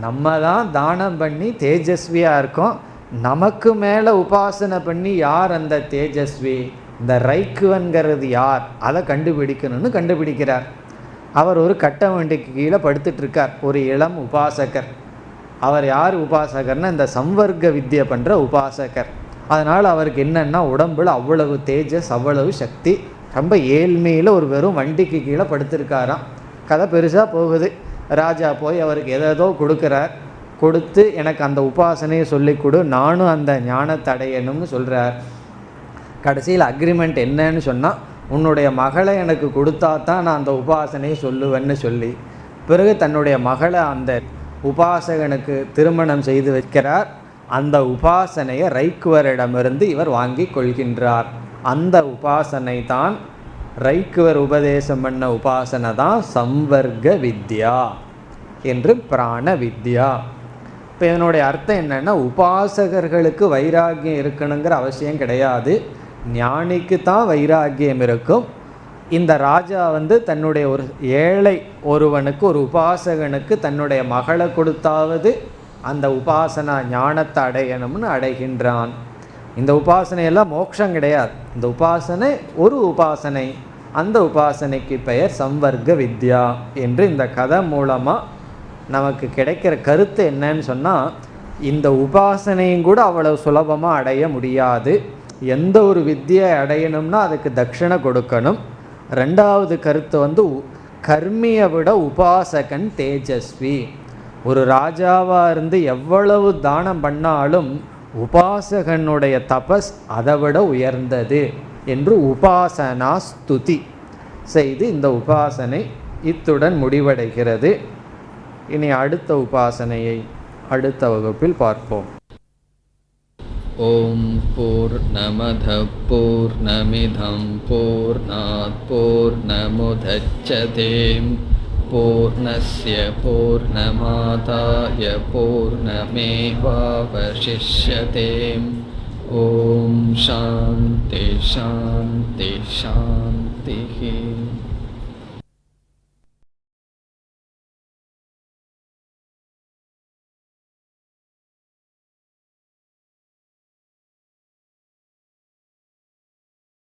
நம்ம தான் தானம் பண்ணி தேஜஸ்வியாக இருக்கோம், நமக்கு மேலே உபாசனை பண்ணி யார் அந்த தேஜஸ்வி, இந்த ரைக்குவன்கிறது யார், அதை கண்டுபிடிக்கணும்னு கண்டுபிடிக்கிறார். அவர் ஒரு கட்ட வண்டிக்கு கீழே படுத்துட்ருக்கார், ஒரு இளம் உபாசகர். அவர் யார் உபாசகர்னா இந்த சம்வர்க்க வித்தியை பண்ணுற உபாசகர். அதனால் அவருக்கு என்னென்னா உடம்புல அவ்வளவு தேஜஸ், அவ்வளவு சக்தி. ரொம்ப ஏழ்மையில் ஒரு வெறும் வண்டிக்கு கீழே படுத்திருக்காராம். கதை பெருசாக போகுது. ராஜா போய் அவருக்கு எதோ கொடுக்குறார். கொடுத்து எனக்கு அந்த உபாசனையை சொல்லி கொடு, நானும் அந்த ஞானத்தை அடையணும்னு சொல்கிறார். கடைசியில் அக்ரிமெண்ட் என்னன்னு சொன்னால், உன்னுடைய மகளை எனக்கு கொடுத்தா தான் நான் அந்த உபாசனையை சொல்லுவேன்னு சொல்லி, பிறகு தன்னுடைய மகளை அந்த உபாசகனுக்கு திருமணம் செய்து வைக்கிறார். அந்த உபாசனையை ரைக்குவரிடமிருந்து இவர் வாங்கி கொள்கின்றார். அந்த உபாசனை தான், ரைக்குவர் உபதேசம் பண்ண உபாசனை தான் சம்வர்க்க வித்யா என்று பிராண வித்யா. இப்போ இதனுடைய அர்த்தம் என்னென்னா, உபாசகர்களுக்கு வைராக்கியம் இருக்கணுங்கிற அவசியம் கிடையாது, ஞானிக்கு தான் வைராக்கியம் இருக்கும். இந்த ராஜா தன்னுடைய ஒரு ஏழை ஒருவனுக்கு, ஒரு உபாசகனுக்கு தன்னுடைய மகளை கொடுத்தாவது அந்த உபாசனா ஞானத்தை அடையணும்னு அடைகின்றான். இந்த உபாசனையெல்லாம் மோட்சம் கிடையாது. இந்த உபாசனை ஒரு உபாசனை, அந்த உபாசனைக்கு பெயர் சம்வர்க்க வித்யா என்று இந்த கதை மூலமாக நமக்கு கிடைக்கிற கருத்து என்னன்னு சொன்னால், இந்த உபாசனையும் கூட அவ்வளவு சுலபமாக அடைய முடியாது. எந்த ஒரு வித்தியை அடையணும்னா அதுக்கு தட்சிணை கொடுக்கணும். ரெண்டாவது கருத்து கர்மியை விட உபாசகன் தேஜஸ்வி. ஒரு ராஜாவாக இருந்து எவ்வளவு தானம் பண்ணாலும் உபாசகனுடைய தபஸ் அதை விட உயர்ந்தது என்று உபாசனா ஸ்துதி செய்து இந்த உபாசனை இத்துடன் முடிவடைகிறது. இனி அடுத்த உபாசனையை அடுத்த வகுப்பில் பார்ப்போம். ஓம் பூர்ணமத பூர்ணமிதம் பூர்ணாத் பூர்ணமுதச்யதே பூர்ணஸ்ய பூர்ணமாதாய பூர்ணமேவாவசிஷ்யதே. ஓம் சாந்தி சாந்தி சாந்தி.